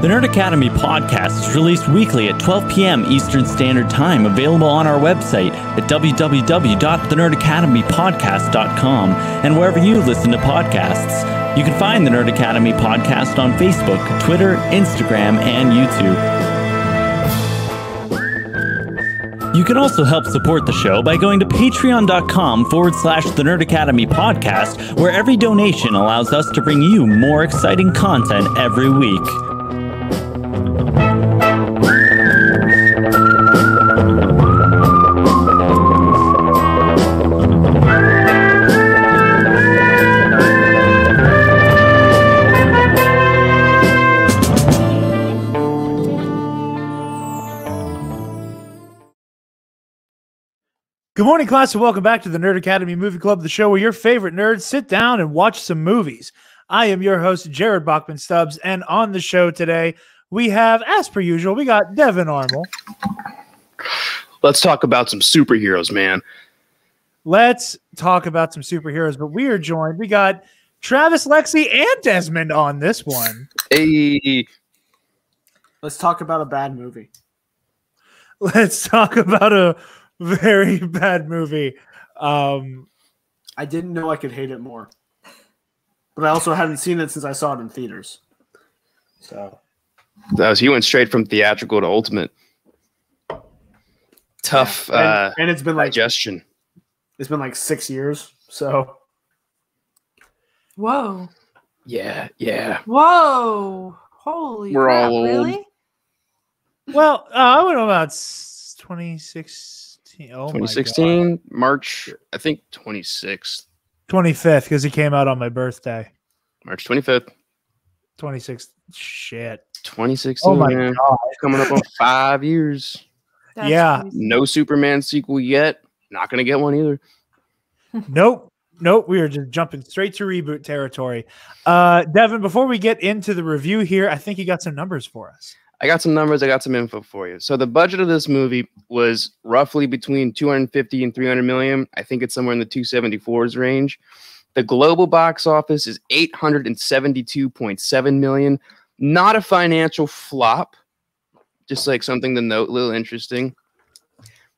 The Nerd Academy podcast is released weekly at 12 p.m. Eastern Standard Time, available on our website at www.thenerdacademypodcast.com and wherever you listen to podcasts. You can find the Nerd Academy podcast on Facebook, Twitter, Instagram, and YouTube. You can also help support the show by going to patreon.com/The Nerd Academy podcast, where every donation allows us to bring you more exciting content every week. Good morning, class, and welcome back to the Nerd Academy Movie Club, the show where your favorite nerds sit down and watch some movies. I am your host, Jarod Bachman-Stubbs, and on the show today, we have, as per usual, we got Devin Armour. Let's talk about some superheroes, man. Let's talk about some superheroes, but we are joined. We got Travis, Lexi, and Desmond on this one. Hey. Let's talk about a bad movie. Let's talk about a very bad movie. I didn't know I could hate it more, but I also hadn't seen it since I saw it in theaters. So he went straight from theatrical to ultimate. Tough and it's been like digestion. It's been like 6 years. So whoa. Yeah. Whoa. Holy We're crap, all old. really? Well, I went about 2016. Oh 2016, March, I think 26th. 25th, because it came out on my birthday. March 25th. 26th. Shit. 2016. Oh my man. God. Coming up on 5 years. That's Yeah. crazy. No Superman sequel yet. Not going to get one either. Nope. We are just jumping straight to reboot territory. Devin, before we get into the review here, I think you got some numbers for us. I got some numbers. I got some info for you. So the budget of this movie was roughly between 250 and 300 million. I think it's somewhere in the 274s range. The global box office is 872.7 million. Not a financial flop. Just like something to note, a little interesting.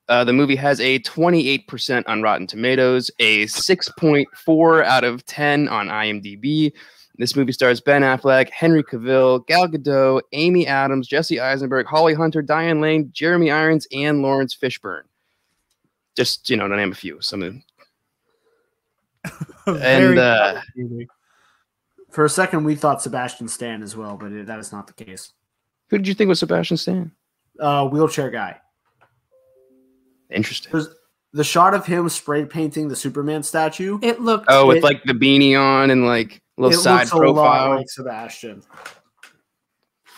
The movie has a 28% on Rotten Tomatoes, a 6.4 out of 10 on IMDb. This movie stars Ben Affleck, Henry Cavill, Gal Gadot, Amy Adams, Jesse Eisenberg, Holly Hunter, Diane Lane, Jeremy Irons, and Lawrence Fishburne. Just, to name a few. Some of them. And for a second, we thought Sebastian Stan as well, but that is not the case. Who did you think was Sebastian Stan? Wheelchair guy. Interesting. There's the shot of him spray painting the Superman statue. It looked with like the beanie on and like a little side looks profile. a lot like Sebastian.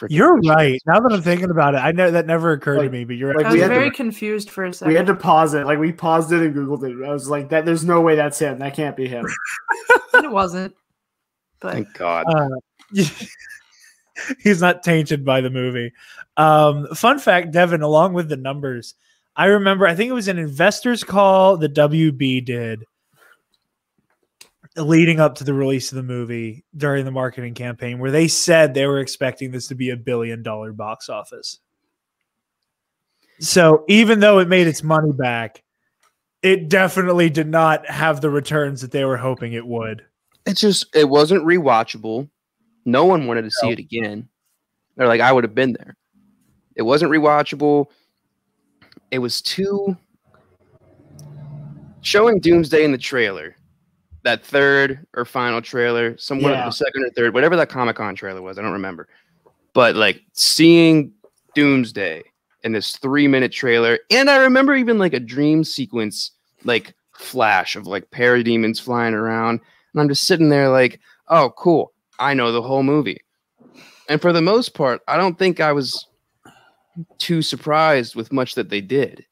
You're right. Now that I'm thinking about it, that never occurred to me, but you're right. I was very confused for a second. We had to pause it. Like we paused it and Googled it. I was like, there's no way that's him. That can't be him. And it wasn't. But Thank God. He's not tainted by the movie. Fun fact, Devin, along with the numbers, I remember, I think it was an investor's call the WB did leading up to the release of the movie during the marketing campaign, where they said they were expecting this to be $1 billion box office. So even though it made its money back, it definitely did not have the returns that they were hoping it would. It wasn't rewatchable. No one wanted to see it again. They're like, I would have been there. It wasn't rewatchable. It was too showing Doomsday in the trailer, that third or final trailer, somewhere the second or third, whatever that Comic-Con trailer was, I don't remember. But like seeing Doomsday in this 3-minute trailer, and I remember even like a dream sequence, like flash of like parademons flying around, and I'm just sitting there like, oh, cool, I know the whole movie. And for the most part, I don't think I was too surprised with much that they did.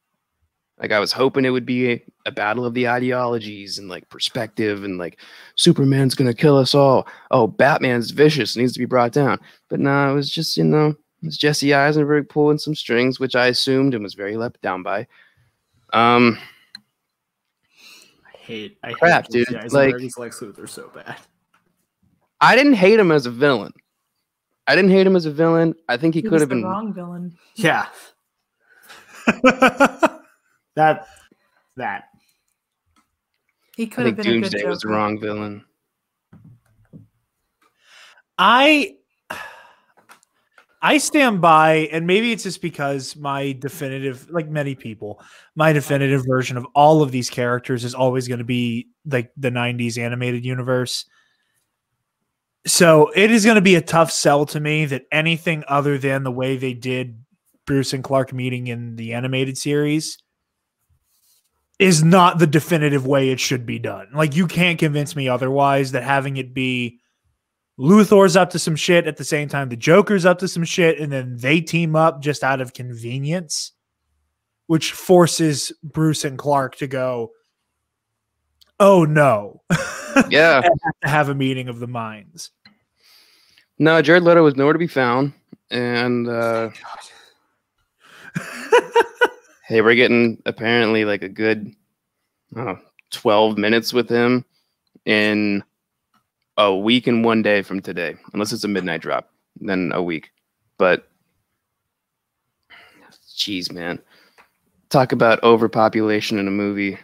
Like I was hoping it would be a battle of the ideologies and like perspective and like Superman's gonna kill us all. Oh, Batman's vicious, needs to be brought down. But no, it was just, it's Jesse Eisenberg pulling some strings, which I assumed and was very let down by. I hate Crap, Jesse dude. Eisenberg's Lex Luthor so bad. I didn't hate him as a villain. I didn't hate him as a villain. I think he could was have the been wrong villain. Yeah. that. He I could have think been a good Doomsday Joker. was the wrong villain. I stand by, and maybe it's just because my definitive, like many people, my definitive version of all of these characters is always going to be like the 90s animated universe. So it is going to be a tough sell to me that anything other than the way they did Bruce and Clark meeting in the animated series is not the definitive way it should be done. Like, you can't convince me otherwise that having it be Luthor's up to some shit at the same time the Joker's up to some shit, and then they team up just out of convenience, which forces Bruce and Clark to go, oh no. Yeah. And have to have a meeting of the minds. No, Jared Leto was nowhere to be found. And hey, we're getting apparently like a good 12 minutes with him in a week and 1 day from today, unless it's a midnight drop, then a week. But geez, man, talk about overpopulation in a movie.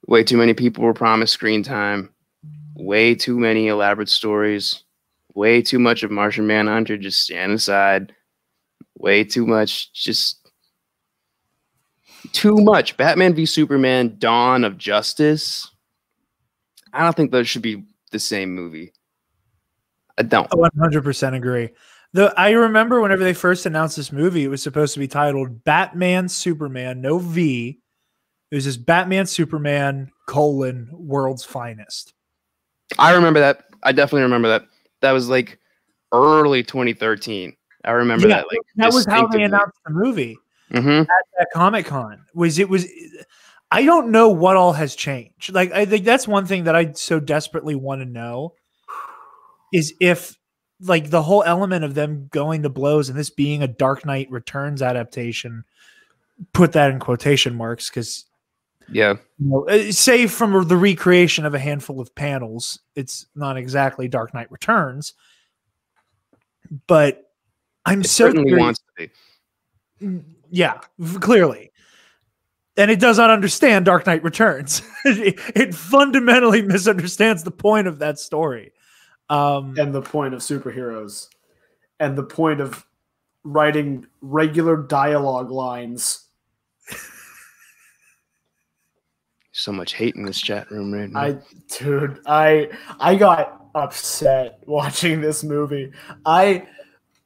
Way too many people were promised screen time. Way too many elaborate stories. Way too much of Martian Manhunter just stand aside. Way too much, just too much. Batman v Superman: Dawn of Justice. I don't think those should be the same movie. I don't. 100% agree. I remember whenever they first announced this movie, it was supposed to be titled Batman Superman, no V. It was just Batman Superman : World's Finest. I remember that. I definitely remember that. That was like early 2013. I remember that. Like that was how they announced the movie at that Comic-Con. I don't know what all has changed. Like, I think that's one thing that I so desperately want to know is if, like, the whole element of them going to blows and this being a Dark Knight Returns adaptation, put that in quotation marks, because save from the recreation of a handful of panels, it's not exactly Dark Knight Returns. But I'm so certainly wants to be. Yeah, clearly. And it does not understand Dark Knight Returns. It fundamentally misunderstands the point of that story. And the point of superheroes. And the point of writing regular dialogue lines. So much hate in this chat room right now. I got upset watching this movie.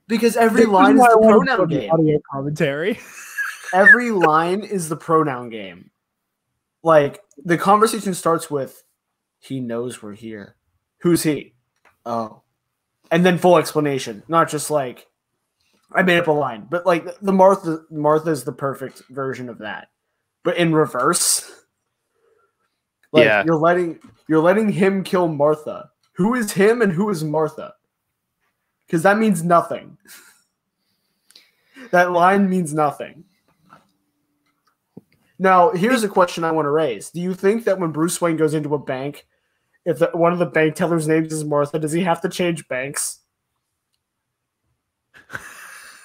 Because every line is the pronoun game. Audio commentary. Every line is the pronoun game. Like, the conversation starts with, he knows we're here. Who's he? Oh. And then full explanation. Not just like, I made up a line. But like, the Martha is the perfect version of that. But in reverse. Like, yeah. You're letting him kill Martha. Who is him and who is Martha? Because that means nothing. That line means nothing. Now, here's a question I want to raise. Do you think that when Bruce Wayne goes into a bank, if one of the bank tellers' names is Martha, does he have to change banks?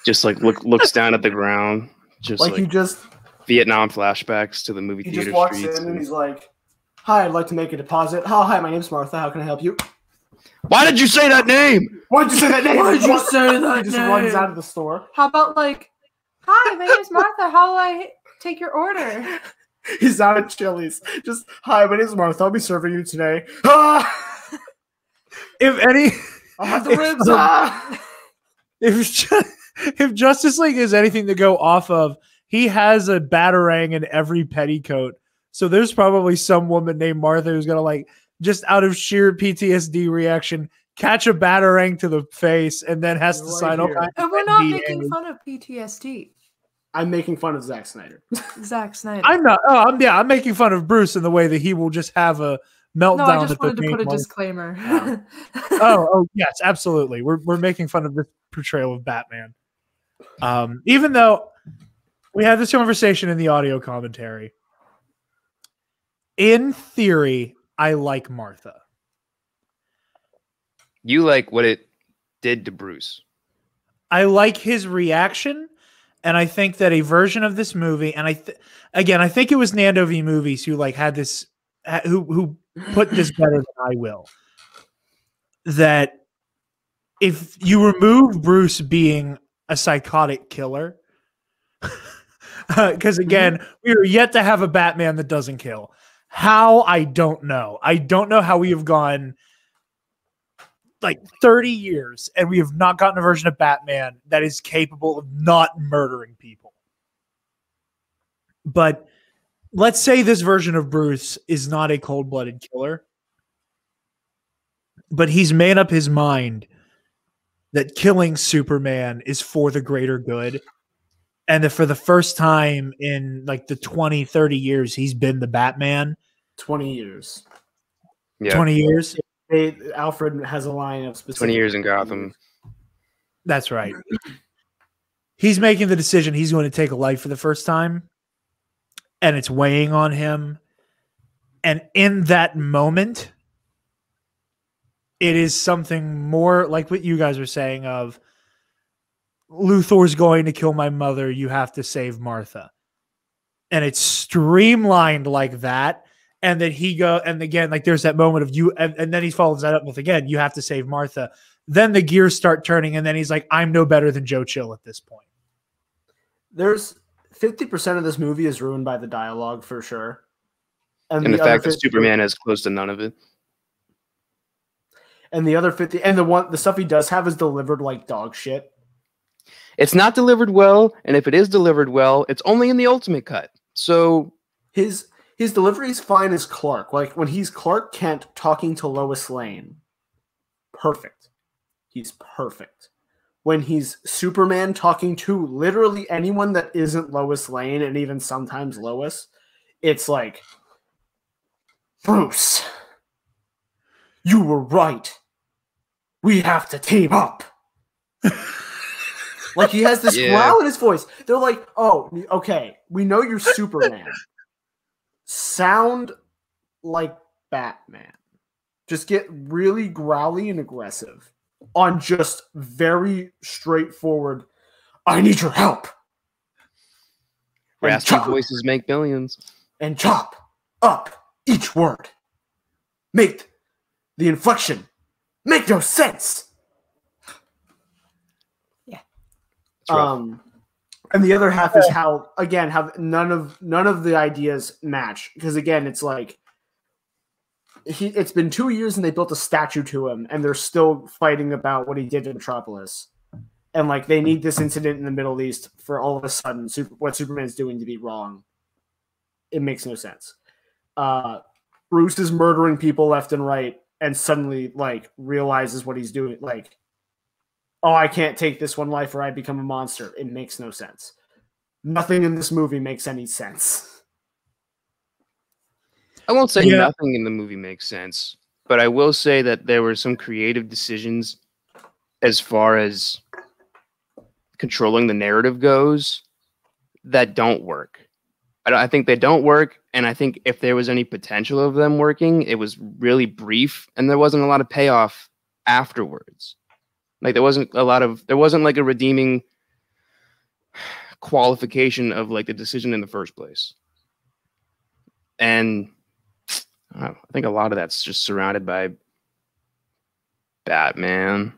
Just like looks down at the ground. Just like he just Vietnam flashbacks to the movie he theater just walks streets. in and he's like, "Hi, I'd like to make a deposit. Oh, hi, my name's Martha. How can I help you?" Why did you say that name? Why did you say that name? Why did you say that He just name? runs out of the store. How about like, hi, my name's Martha. How will I take your order? He's out at Chili's. Just, hi, my name's Martha. I'll be serving you today. Ah! I'll have the ribs. If Justice League is anything to go off of, he has a batarang in every petticoat. So there's probably some woman named Martha who's gonna, like, just out of sheer PTSD reaction, catch a batarang to the face and then has to sign all kinds of And we're not NDAs. making fun of PTSD. I'm making fun of Zack Snyder. Zack Snyder. I'm not. I'm making fun of Bruce in the way that he will just have a meltdown. No, I just wanted to main put a moment. disclaimer. Oh, yes, absolutely. We're making fun of this portrayal of Batman. Even though we had this conversation in the audio commentary, in theory, I like Martha. You like what it did to Bruce. I like his reaction, and I think that a version of this movie, and I think it was Nando V Movies who like had this, who put this better than I will. That if you remove Bruce being a psychotic killer, because again, we are yet to have a Batman that doesn't kill. How? I don't know. I don't know how we have gone like 30 years and we have not gotten a version of Batman that is capable of not murdering people. But let's say this version of Bruce is not a cold-blooded killer, but he's made up his mind that killing Superman is for the greater good. And that for the first time in like the 20, 30 years he's been the Batman. 20 years. Yeah. 20 years? Alfred has a line of specific 20 years in Gotham. That's right. He's making the decision he's going to take a life for the first time, and it's weighing on him. And in that moment, it is something more like what you guys were saying of Luthor's going to kill my mother, you have to save Martha. And it's streamlined like that. And then and again, like there's that moment of you, and then he follows that up with again, you have to save Martha. Then the gears start turning, and then he's like, I'm no better than Joe Chill at this point. There's 50% of this movie is ruined by the dialogue for sure. And the fact that Superman has close to none of it. And the other 50, and the stuff he does have is delivered like dog shit. It's not delivered well, and if it is delivered well, it's only in the ultimate cut. So his delivery is fine as Clark. Like when he's Clark Kent talking to Lois Lane, perfect. He's perfect. When he's Superman talking to literally anyone that isn't Lois Lane and even sometimes Lois, it's like, Bruce, you were right. We have to team up. Like he has this growl in his voice. They're like, oh, okay, we know you're Superman. Sound like Batman. Just get really growly and aggressive on just very straightforward, I need your help. Raspy voices make billions. And chop up each word. Make the inflection make no sense. And the other half is how none of the ideas match, because again it's like it's been 2 years and they built a statue to him and they're still fighting about what he did to Metropolis, and like they need this incident in the Middle East for all of a sudden what Superman's doing to be wrong. It makes no sense. Bruce is murdering people left and right and suddenly like realizes what he's doing, like, oh, I can't take this one life or I become a monster. It makes no sense. Nothing in this movie makes any sense. I won't say nothing in the movie makes sense, but I will say that there were some creative decisions as far as controlling the narrative goes that don't work. I think they don't work, and I think if there was any potential of them working, it was really brief, and there wasn't a lot of payoff afterwards. Like there wasn't like a redeeming qualification of like the decision in the first place. And I think a lot of that's just surrounded by Batman,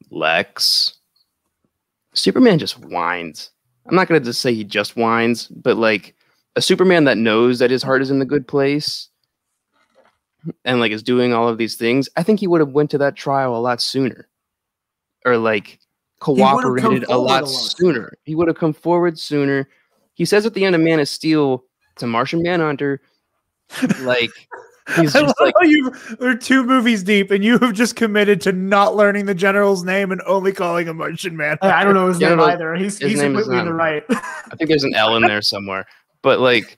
Lex. Superman just whines. I'm not going to just say he just whines, but like a Superman that knows that his heart is in the good place and like is doing all of these things, I think he would have went to that trial a lot sooner, or like cooperated a lot sooner. He would have come forward sooner. He says at the end of Man of Steel to Martian Manhunter, like he's just like, we're 2 movies deep and you have just committed to not learning the general's name and only calling him Martian Manhunter. I don't know his name either. He's completely in the right. I think there's an L in there somewhere, but like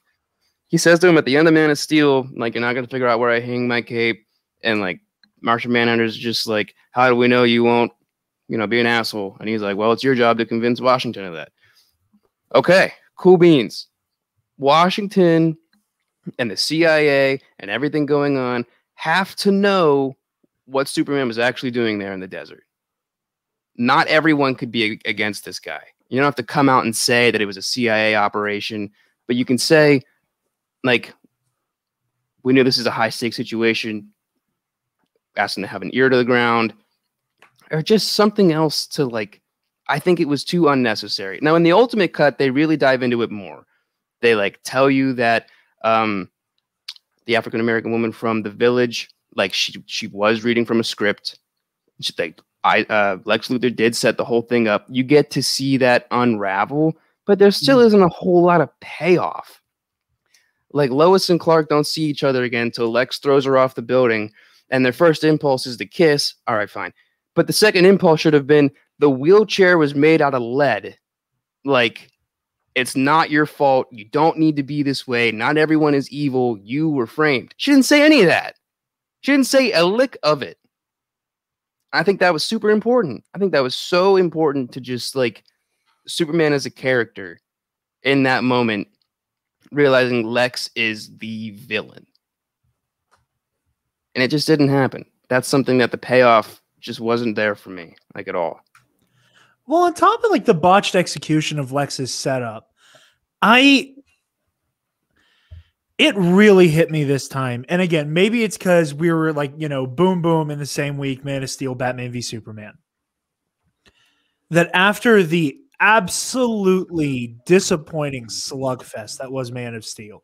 he says to him at the end of Man of Steel, like, you're not going to figure out where I hang my cape. And like Martian Manhunter's just like, how do we know you won't, be an asshole? And he's like, well, it's your job to convince Washington of that. Okay, cool beans. Washington and the CIA and everything going on have to know what Superman was actually doing there in the desert. not everyone could be against this guy. You don't have to come out and say that it was a CIA operation, but you can say, like, we knew this is a high stakes situation. Ask them to have an ear to the ground, or just something else to like. I think it was too unnecessary. Now, in the ultimate cut, they really dive into it more. They like tell you that the African American woman from the village, like she was reading from a script. She, like Lex Luthor did set the whole thing up. You get to see that unravel, but there still isn't a whole lot of payoff. Like Lois and Clark don't see each other again until Lex throws her off the building, and their first impulse is to kiss. All right, fine. But the second impulse should have been the wheelchair was made out of lead. Like, it's not your fault. You don't need to be this way. Not everyone is evil. You were framed. She didn't say any of that. She didn't say a lick of it. I think that was super important. I think that was so important to just like Superman as a character in that moment, realizing Lex is the villain. And it just didn't happen. That's something that the payoff just wasn't there for me, like at all. Well, on top of like the botched execution of Lex's setup, it really hit me this time. And again, maybe it's because we were like, boom, boom in the same week, Man of Steel, Batman v Superman. That after the absolutely disappointing slugfest that was Man of Steel,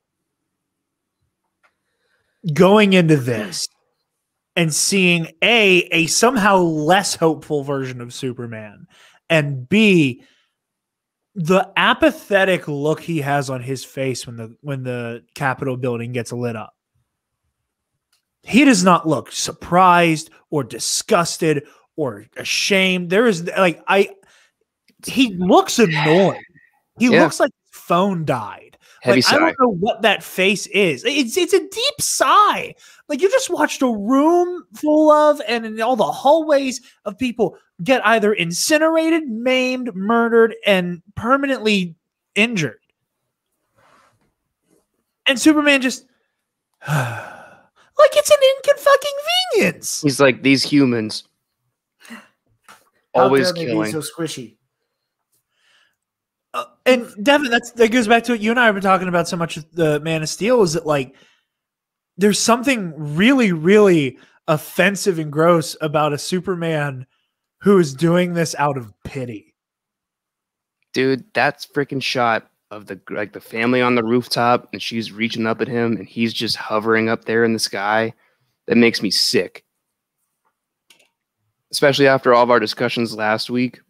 going into this and seeing a somehow less hopeful version of Superman, and B, the apathetic look he has on his face when the Capitol building gets lit up. He does not look surprised or disgusted or ashamed. There is he looks annoyed. He looks like his phone died. Heavy I sigh. don't know what that face is. It's a deep sigh. Like you just watched a room full of, and in all the hallways of people get either incinerated, maimed, murdered, and permanently injured. And Superman just like it's an inconvenience. He's like, these humans always killing. So squishy. And Devin, that goes back to what you and I have been talking about so much with the Man of Steel, is that like there's something really, really offensive and gross about a Superman who is doing this out of pity. Dude, that's freaking shot of the family on the rooftop, and she's reaching up at him, and he's just hovering up there in the sky. That makes me sick. Especially after all of our discussions last week,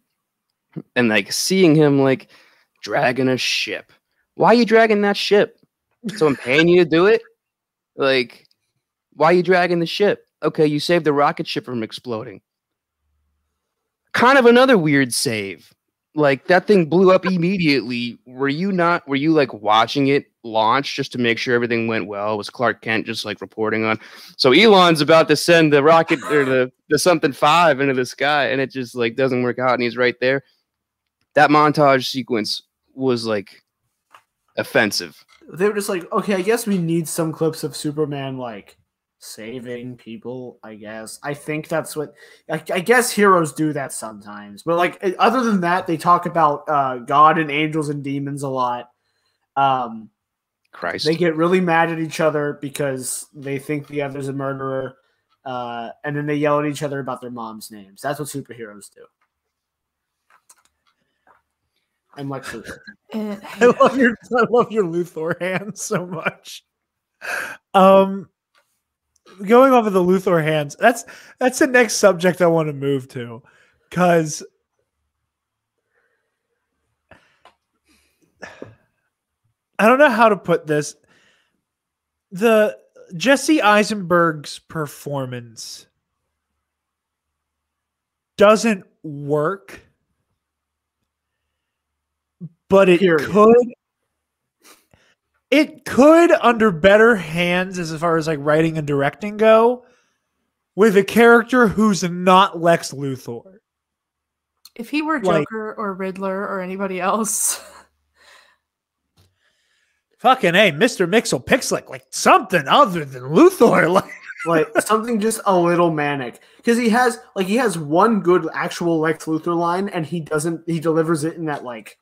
and like seeing him like dragging a ship. Why are you dragging that ship? So I'm paying you to do it? Like, why are you dragging the ship? Okay, you saved the rocket ship from exploding. Kind of another weird save. Like, that thing blew up immediately. Were you like watching it launch just to make sure everything went well? Was Clark Kent just like reporting on? So Elon's about to send the rocket or the something 5 into the sky, and it just like doesn't work out, and he's right there. That montage sequence was like offensive. They were just like, okay, I guess we need some clips of Superman like saving people, I guess. I think that's what I guess heroes do that sometimes. But like other than that, they talk about God and angels and demons a lot. Christ. They get really mad at each other because they think the other's a murderer. And then they yell at each other about their mom's names. That's what superheroes do. I'm Lex Luthor. I love your Luthor hands so much. Going off of the Luthor hands, that's the next subject I want to move to, because I don't know how to put this. The Jesse Eisenberg's performance doesn't work, but it could under better hands as far as like writing and directing go, with a character who's not Lex Luthor. If he were Joker or Riddler or anybody else. Fucking A, Mr. Mixel Pixelic, like something other than Luthor. Like, Like something just a little manic. Because he has one good actual Lex Luthor line, and he delivers it in that like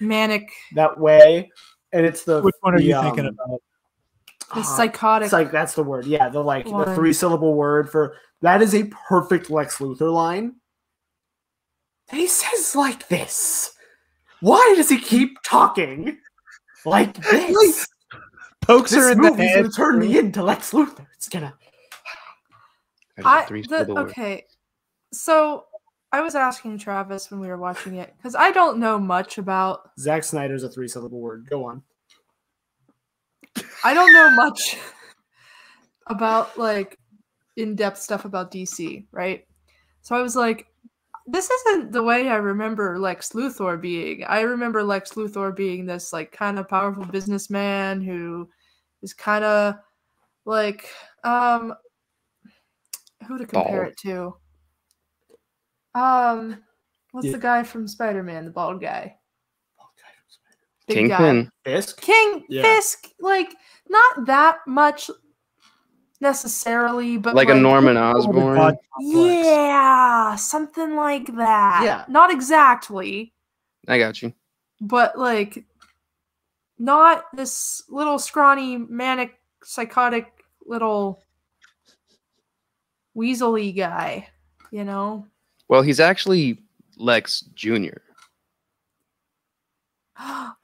Manic. that way. And it's the Which one are you thinking about? The psychotic. That's the word. Yeah, the one. 3-syllable word for that is a perfect Lex Luthor line. And he says like this. Why does he keep talking like this? Pokes her This in the movie's head. gonna turn me into Lex Luthor. It's gonna. Okay, so I was asking Travis when we were watching it because I don't know much about. Zack Snyder's a 3-syllable word. Go on. I don't know much about like in-depth stuff about DC, right? So I was like, this isn't the way I remember Lex Luthor being. I remember Lex Luthor being this like kind of powerful businessman who is kind of like who to compare it to? What's the guy from Spider-Man, the bald guy? Big Kingpin. Fisk? Fisk, like not that much necessarily, but Like a Norman Osborn. Yeah, something like that. Yeah. Not exactly, I got you. but like not this little scrawny, manic, psychotic little weaselly guy, you know? Well, he's actually Lex Jr.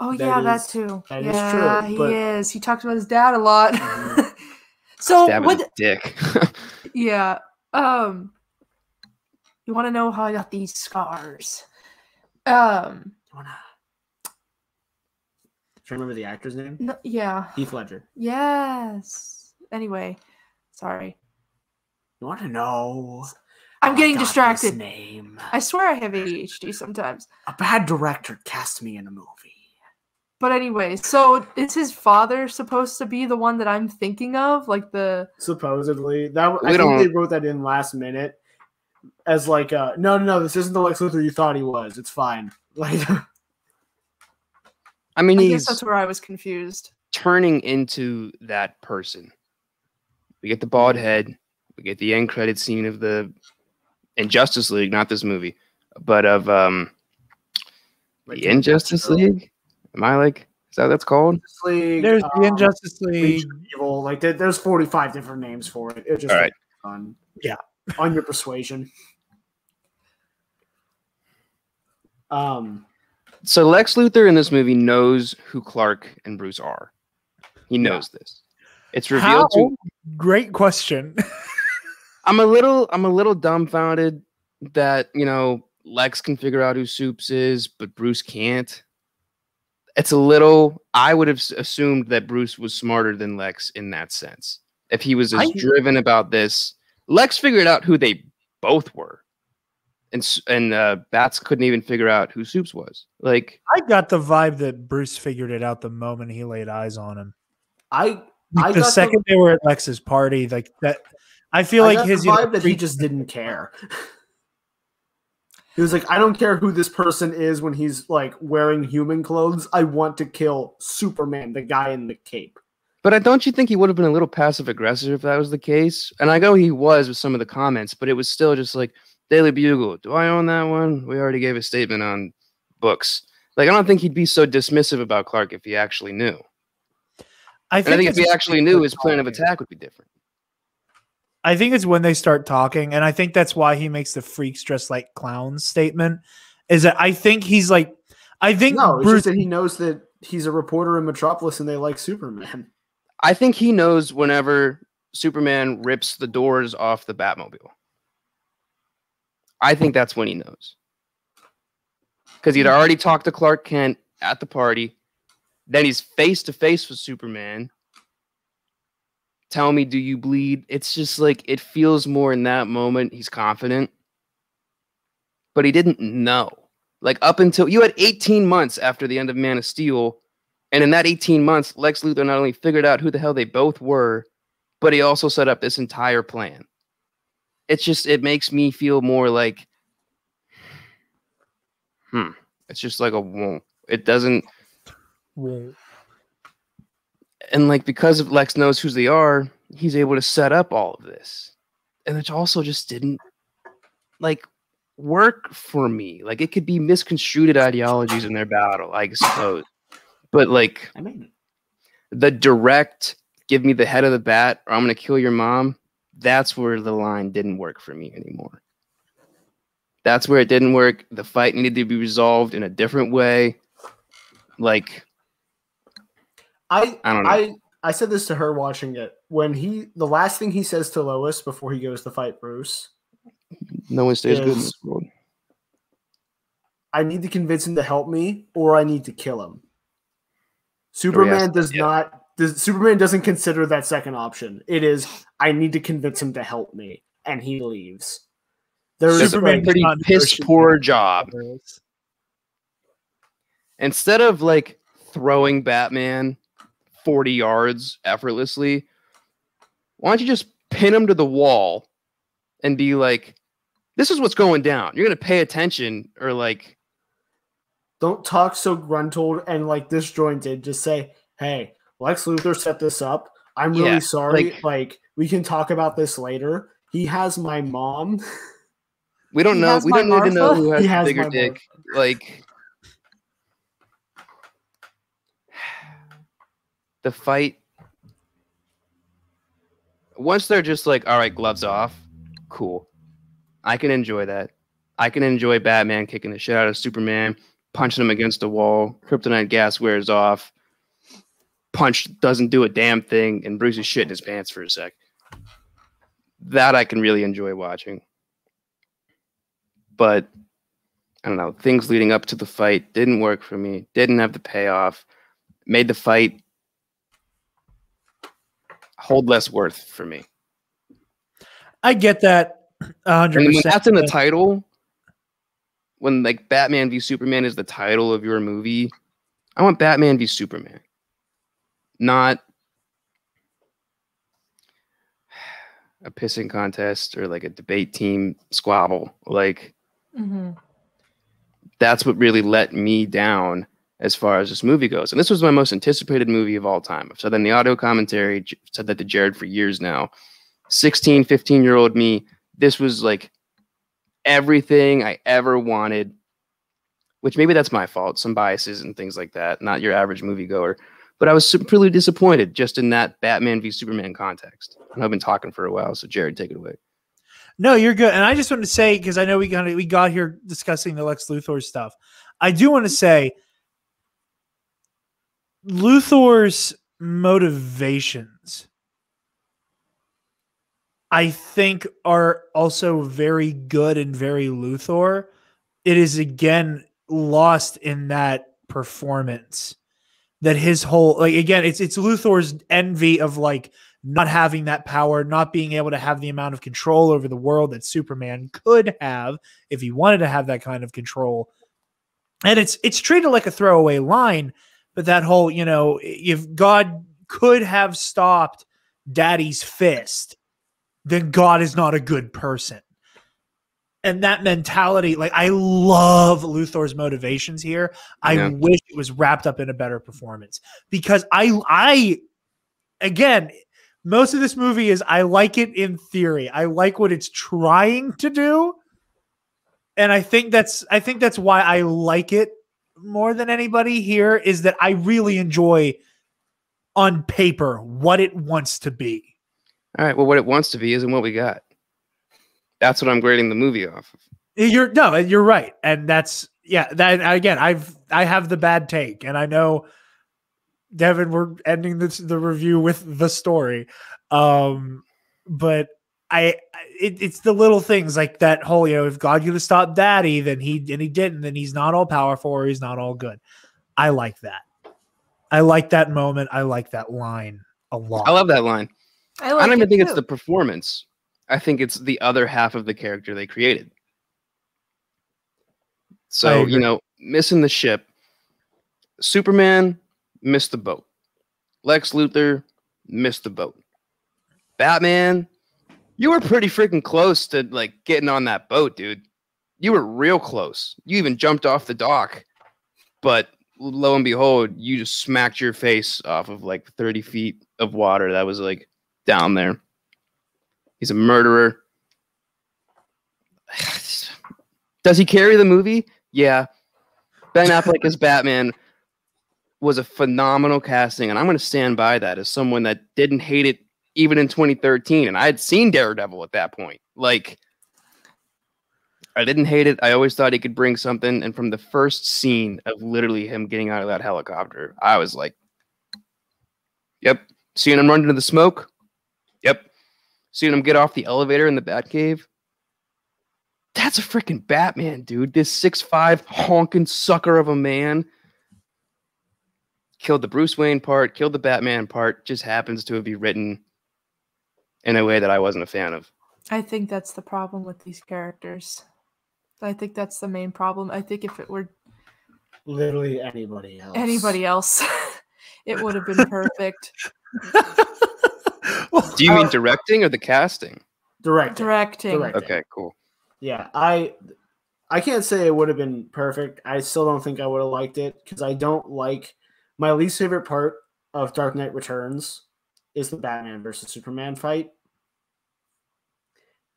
Oh That yeah, that is- too. that is Yeah, true, he but- is. He talked about his dad a lot. Mhm. So Stab what? his dick. Yeah. You want to know how I got these scars? Do you remember the actor's name? Yeah. Heath Ledger. Yes. Anyway, sorry. You want to know? I'm how I getting got distracted. this name. I swear I have ADHD sometimes. A bad director cast me in a movie. But anyway, so is his father supposed to be the one that I'm thinking of? Like the Supposedly, I think they wrote that in last minute as like, no, this isn't the Lex Luthor you thought he was. It's fine. Like, I mean, I he's guess that's where I was confused. turning into that person. We get the bald head. We get the end credit scene of the Injustice League, not this movie, but of the Injustice League. Am I like? Is that what that's called? League, There's the Injustice League. Legion of Evil. Like, there's 45 different names for it. It just All right. on Yeah. on your persuasion. So Lex Luthor in this movie knows who Clark and Bruce are. He knows this. It's revealed to. Great question. I'm a little dumbfounded that Lex can figure out who Soups is, but Bruce can't. It's a little. I would have assumed that Bruce was smarter than Lex in that sense. If he was as driven about this, Lex figured out who they both were, and Bats couldn't even figure out who Soups was. Like, I got the vibe that Bruce figured it out the moment he laid eyes on him. The second they were at Lex's party, like that, I feel like his vibe that he just didn't care. He was like, I don't care who this person is when he's like wearing human clothes. I want to kill Superman, the guy in the cape. But don't you think he would have been a little passive aggressive if that was the case? And I know he was with some of the comments, but it was still just like Daily Bugle. Do I own that one? We already gave a statement on books. Like, I don't think he'd be so dismissive about Clark if he actually knew. I think if he actually knew, his plan of attack would be different. I think it's when they start talking, and I think that's why he makes the freaks dressed like clowns statement. Is that I think he's like, No, it's just that he knows that he's a reporter in Metropolis and they like Superman. I think he knows whenever Superman rips the doors off the Batmobile. I think that's when he knows. Because he'd already talked to Clark Kent at the party. Then he's face to face with Superman. Tell me, do you bleed? It's just like, it feels more in that moment. He's confident. But he didn't know. Like, up until you had 18 months after the end of Man of Steel. And in that 18 months, Lex Luthor not only figured out who the hell they both were, but he also set up this entire plan. It makes me feel more like, it's just like it doesn't. And like, because of Lex knows who they are, he's able to set up all of this, and it also just didn't like work for me. Like it could be misconstrued ideologies in their battle, I suppose, but like I mean, the direct give me the head of the bat or I'm gonna kill your mom, that's where the line didn't work for me anymore. That's where it didn't work. The fight needed to be resolved in a different way. Like I don't know. I said this to her watching it when the last thing he says to Lois before he goes to fight Bruce. No one stays good in this world. I need to convince him to help me, or I need to kill him. Superman Superman doesn't consider that second option. It is I need to convince him to help me, and he leaves. There's a pretty piss poor job. Instead of like throwing Batman 40 yards effortlessly, why don't you just pin him to the wall and be like, this is what's going down. You're going to pay attention, or like, don't talk so gruntled and like disjointed. Just say, hey, Lex Luthor set this up. I'm really sorry. Like, we can talk about this later. He has my mom. We don't know. We don't need to know who has the bigger dick. Like, the fight. Once they're just like, all right, gloves off. Cool. I can enjoy that. I can enjoy Batman kicking the shit out of Superman, punching him against the wall. Kryptonite gas wears off. Punch doesn't do a damn thing, and Bruce is shitting his pants for a sec. That I can really enjoy watching. But I don't know. Things leading up to the fight didn't work for me. Didn't have the payoff. Made the fight hold less worth for me. I get that 100%. And when that's in the title, when like Batman v Superman is the title of your movie, I want Batman v Superman, not a pissing contest or like a debate team squabble. Like, that's what really let me down as far as this movie goes. And this was my most anticipated movie of all time. I've said that in the audio commentary, said that to Jarod for years now. 16, 15-year-old me, this was like everything I ever wanted, which maybe that's my fault, some biases and things like that, not your average moviegoer. But I was pretty disappointed just in that Batman v Superman context. And I've been talking for a while, so Jarod, take it away. No, you're good. And I just wanted to say, because I know we got here discussing the Lex Luthor stuff. I do want to say Luthor's motivations, I think, are also very good and very Luthor. It is again lost in that performance. That his whole, like, again, it's Luthor's envy of like not having that power, not being able to have the amount of control over the world that Superman could have if he wanted to have that kind of control. And it's treated like a throwaway line, but that whole, you know, if God could have stopped Daddy's fist, then God is not a good person. And that mentality, like, I love Luthor's motivations here. I wish it was wrapped up in a better performance, because I again, most of this movie is, I like it in theory. I like what it's trying to do. And I think that's why I like it more than anybody here, is that I really enjoy on paper what it wants to be. All right. Well, what it wants to be isn't what we got. That's what I'm grading the movie off of. You're right. And that's, that again, I have the bad take, and I know, Devin, we're ending the review with the story. But it's the little things like that whole, you know, if God could have stopped Daddy, then he didn't, then he's not all powerful, or he's not all good. I like that. I like that moment. I like that line a lot. I love that line. I don't even think it's the performance. I think it's the other half of the character they created. So, you know, missing the ship. Superman missed the boat. Lex Luthor missed the boat. Batman, you were pretty freaking close to like getting on that boat, dude. You were real close. You even jumped off the dock. But lo and behold, you just smacked your face off of like 30 feet of water that was like down there. He's a murderer. Does he carry the movie? Yeah. Ben Affleck as Batman was a phenomenal casting, and I'm going to stand by that as someone that didn't hate it even in 2013, and I had seen Daredevil at that point. Like, I didn't hate it. I always thought he could bring something, and from the first scene of literally him getting out of that helicopter, I was like, yep. Seeing him run into the smoke? Yep. Seeing him get off the elevator in the Batcave? That's a freaking Batman, dude. This 6'5" honking sucker of a man killed the Bruce Wayne part, killed the Batman part, just happens to be written in a way that I wasn't a fan of. I think that's the problem with these characters. I think that's the main problem. I think if it were literally anybody else, it would have been perfect. Do you mean directing or the casting? Directing. Okay, cool. Yeah, I can't say it would have been perfect. I still don't think I would have liked it because I don't like. My least favorite part of Dark Knight Returns is the Batman versus Superman fight.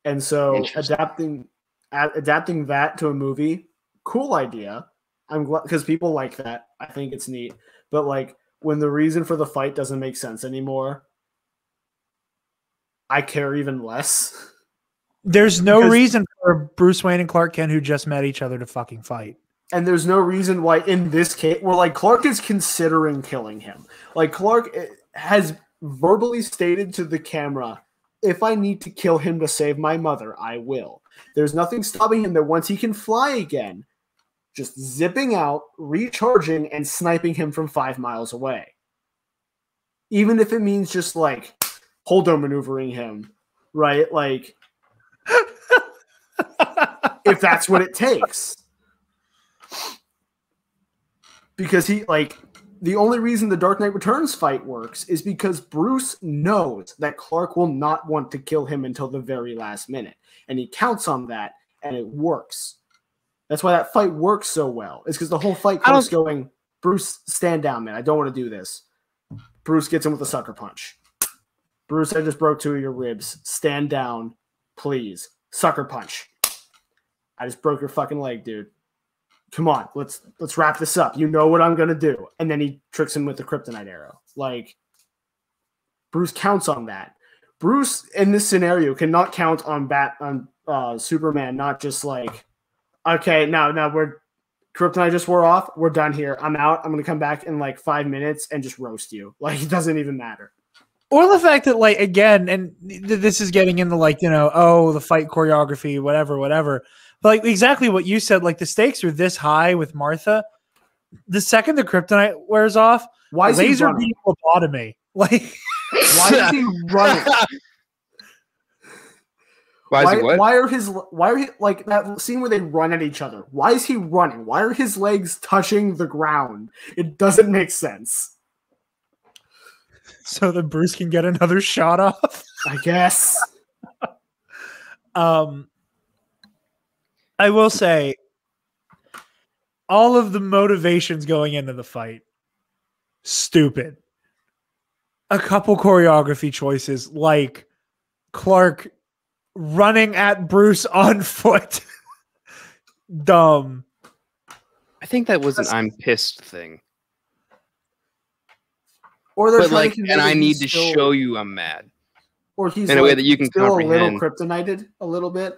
And so adapting that to a movie, cool idea. I'm glad because people like that. I think it's neat. But like when the reason for the fight doesn't make sense anymore, I care even less. There's no reason for Bruce Wayne and Clark Kent, who just met each other, to fucking fight. And there's no reason why in this case, where like Clark is considering killing him. Like Clark has verbally stated to the camera, if I need to kill him to save my mother, I will. There's nothing stopping him that once he can fly again, just zipping out, recharging, and sniping him from 5 miles away. Even if it means just like hold-on maneuvering him, right? Like, if that's what it takes. Because he, like, the only reason the Dark Knight Returns fight works is because Bruce knows that Clark will not want to kill him until the very last minute. And he counts on that, and it works. That's why that fight works so well. It's because the whole fight Clark's going, Bruce, stand down, man. I don't want to do this. Bruce gets him with a sucker punch. Bruce, I just broke 2 of your ribs. Stand down, please. Sucker punch. I just broke your fucking leg, dude. Come on, let's wrap this up. You know what I'm gonna do. And then he tricks him with the kryptonite arrow. Like, Bruce counts on that. Bruce in this scenario cannot count on Superman, not just like, okay, now we're kryptonite just wore off. We're done here. I'm out. I'm gonna come back in like 5 minutes and just roast you. Like, it doesn't even matter. Or the fact that, like, again, and this is getting into, like, you know, oh, the fight choreography, whatever. But, like, exactly what you said, like, the stakes are this high with Martha. The second the kryptonite wears off, why is laser beam lobotomy? Like, why is he running? Why are he like that scene where they run at each other? Why is he running? Why are his legs touching the ground? It doesn't make sense. So that Bruce can get another shot off, I guess. I will say, all of the motivations going into the fight, stupid. A couple choreography choices, like Clark running at Bruce on foot. Dumb. I think that was an I'm pissed thing. Or they're but like, and I need to show you I'm mad. Or he's in a way that you can comprehend. A little kryptonited, a little bit.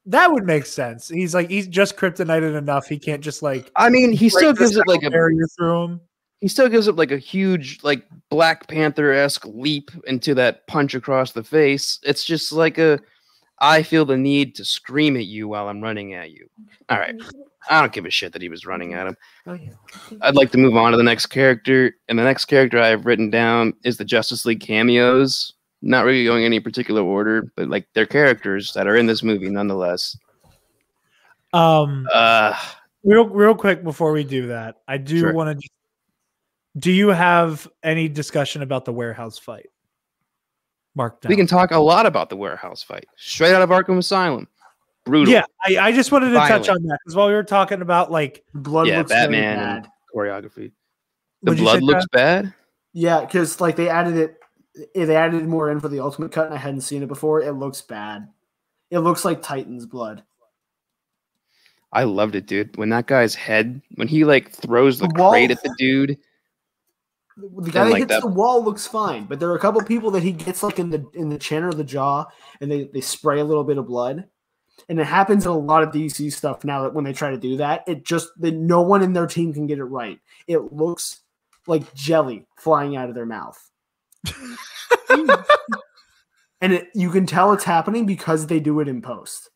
That would make sense. He's just kryptonited enough. He can't just like. I mean, he still gives it like a barrier through him. He still gives it like a huge, like Black Panther-esque leap into that punch across the face. It's just like I feel the need to scream at you while I'm running at you. All right. I don't give a shit that he was running at him. Oh, yeah. I'd like to move on to the next character. And the next character I have written down is the Justice League cameos. Not really going any particular order, but like they're characters that are in this movie nonetheless. Real quick before we do that, I do want to. Do you have any discussion about the warehouse fight? Mark down. We can talk a lot about the warehouse fight. Straight out of Arkham Asylum. Brutal. Yeah, I just wanted to touch on that because while we were talking about like blood looks Batman and choreography. The blood looks bad? Yeah, because like they added it they added more in for the Ultimate Cut, and I hadn't seen it before. It looks bad. It looks like Titan's blood. I loved it, dude. When that guy's head, when he like throws the crate at the dude. The guy that hits the wall looks fine, but there are a couple people that he gets like in the chin or the jaw, and they spray a little bit of blood. And it happens in a lot of DC stuff now that when they try to do that, no one in their team can get it right. It looks like jelly flying out of their mouth. And you can tell it's happening because they do it in post.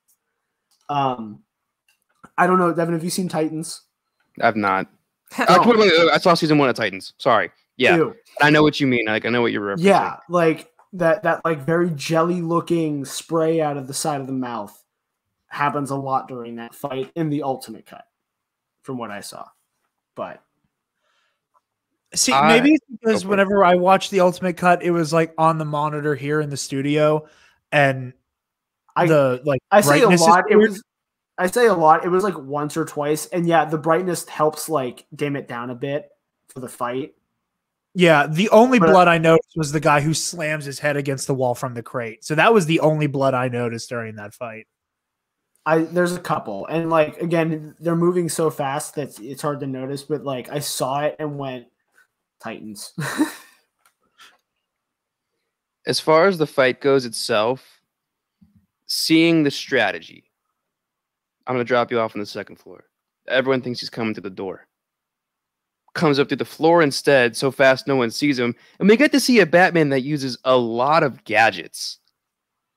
I don't know, Devin, have you seen Titans? I've not. I saw season 1 of Titans. Sorry. Yeah. Ew. I know what you mean. Like I know what you're referencing. Yeah, like that like very jelly looking spray out of the side of the mouth happens a lot during that fight in the Ultimate Cut, from what I saw. But see, maybe it's because whenever I watched the Ultimate Cut, it was like on the monitor here in the studio, and I say a lot. I say a lot. It was like once or twice, and yeah, the brightness helps like dim it down a bit for the fight. Yeah, the only blood I noticed was the guy who slams his head against the wall from the crate. So that was the only blood I noticed during that fight. There's a couple, and like again, they're moving so fast that it's hard to notice. But like, I saw it and went, Titans. As far as the fight goes itself, seeing the strategy, I'm gonna drop you off on the second floor. Everyone thinks he's coming to the door. Comes up to the floor instead, so fast no one sees him, and we get to see a Batman that uses a lot of gadgets.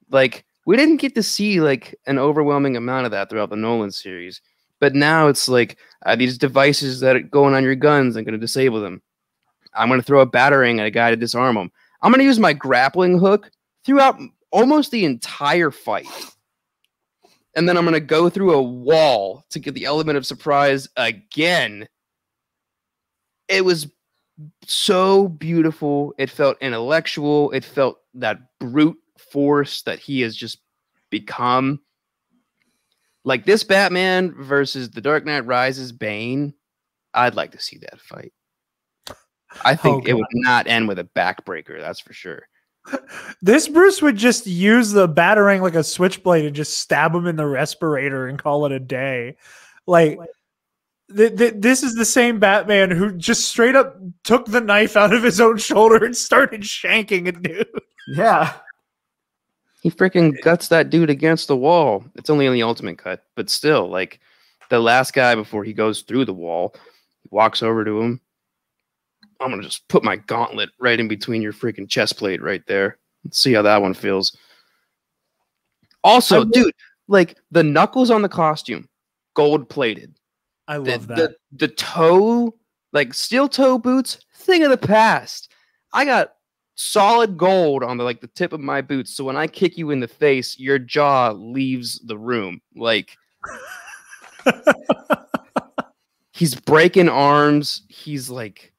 Like, we didn't get to see like an overwhelming amount of that throughout the Nolan series, but now it's like these devices that are going on your guns and going to disable them. I'm going to throw a batarang at a guy to disarm him. I'm going to use my grappling hook throughout almost the entire fight. And then I'm going to go through a wall to get the element of surprise again. It was so beautiful. It felt intellectual. It felt that brute force that he has just become. Like this Batman versus the Dark Knight Rises Bane, I'd like to see that fight. I think it would not end with a backbreaker, that's for sure. This Bruce would just use the batarang like a switchblade and just stab him in the respirator and call it a day. Like this is the same Batman who just straight up took the knife out of his own shoulder and started shanking a dude. Yeah. He freaking guts that dude against the wall. It's only in the Ultimate Cut, but still, like the last guy before he goes through the wall, he walks over to him. I'm going to just put my gauntlet right in between your freaking chest plate right there. Let's see how that one feels. Also, dude, like the knuckles on the costume, gold plated. I love that. The toe, like steel toe boots, thing of the past. I got solid gold on the tip of my boots, so when I kick you in the face, your jaw leaves the room. Like he's breaking arms. He's like,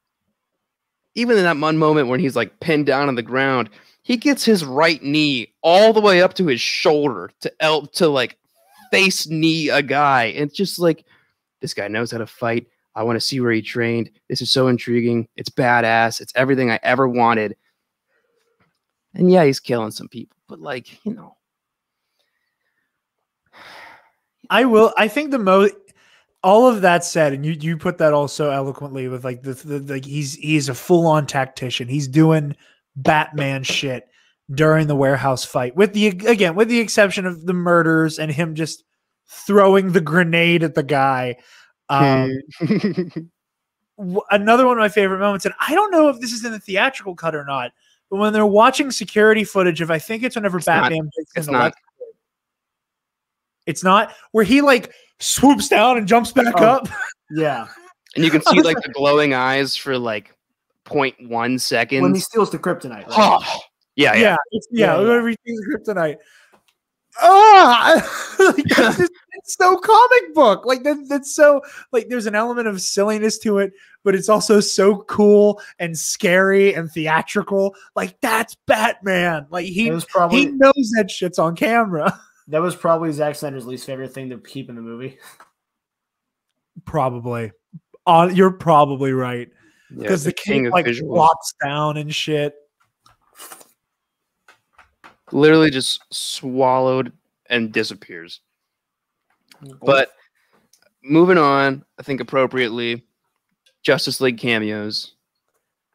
even in that one moment when he's like pinned down on the ground, he gets his right knee all the way up to his shoulder to like face knee a guy. And it's just like, this guy knows how to fight. I want to see where he trained. This is so intriguing. It's badass. It's everything I ever wanted. And yeah, he's killing some people, but like, you know. I think all of that said, and you put that all so eloquently with like he's a full-on tactician. He's doing Batman shit during the warehouse fight with the exception of the murders and him just throwing the grenade at the guy. Another one of my favorite moments, and I don't know if this is in the theatrical cut or not, but when they're watching security footage of, I think it's whenever Batman breaks into Lexi. It's not where he like swoops down and jumps back up. Yeah. And you can see like the glowing eyes for like 0.1 seconds. When he steals the kryptonite. Right? Yeah. Everything's kryptonite. It's so comic book. Like that's so like there's an element of silliness to it, but it's also so cool and scary and theatrical. Like that's Batman. Like he knows that shit's on camera. That was probably Zack Snyder's least favorite thing to keep in the movie. Probably. You're probably right. Because the king like flops down and shit. Literally just swallowed and disappears. But moving on, I think appropriately, Justice League cameos.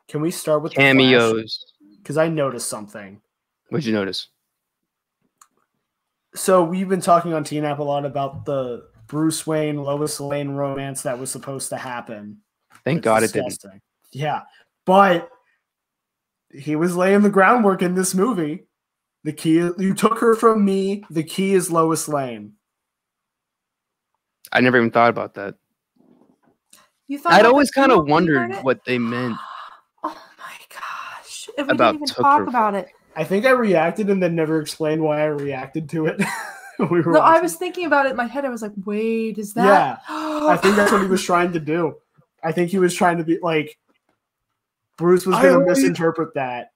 Can we start with cameos? Because I noticed something. What'd you notice? So we've been talking on TNAP a lot about the Bruce Wayne, Lois Lane romance that was supposed to happen. Thank God it didn't. Yeah, but he was laying the groundwork in this movie. The key, you took her from me. The key is Lois Lane. I never even thought about that. You thought I'd always kind of wondered what they meant. Oh my gosh! If we didn't even talk about it. I think I reacted and then never explained why I reacted to it. I was thinking about it in my head. I was like, wait, is that? Yeah, I think that's what he was trying to do. I think he was trying to be like, Bruce was going to misinterpret that.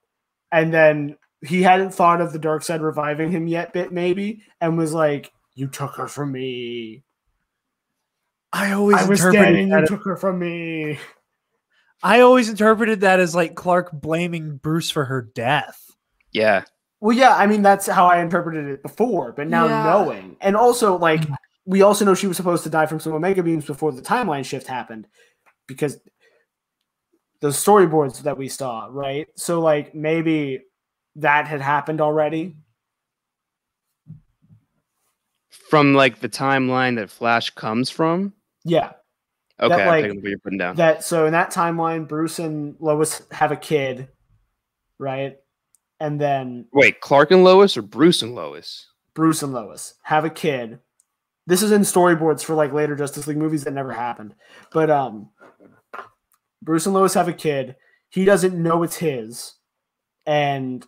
And then he hadn't thought of the dark side reviving him yet, maybe, and was like, you took her from me. I was dead and you took her from me. I always interpreted that as like Clark blaming Bruce for her death. Yeah. Well, yeah, I mean, that's how I interpreted it before, but now knowing. And also, like, we also know she was supposed to die from some Omega beams before the timeline shift happened because the storyboards that we saw, right? So, like, maybe that had happened already. From, like, the timeline that Flash comes from? Yeah. Okay, that, like, I'm taking what you're putting down. So, in that timeline, Bruce and Lois have a kid, right? And then... Wait, Clark and Lois or Bruce and Lois? Bruce and Lois have a kid. This is in storyboards for, like, later Justice League movies that never happened. But Bruce and Lois have a kid. He doesn't know it's his. And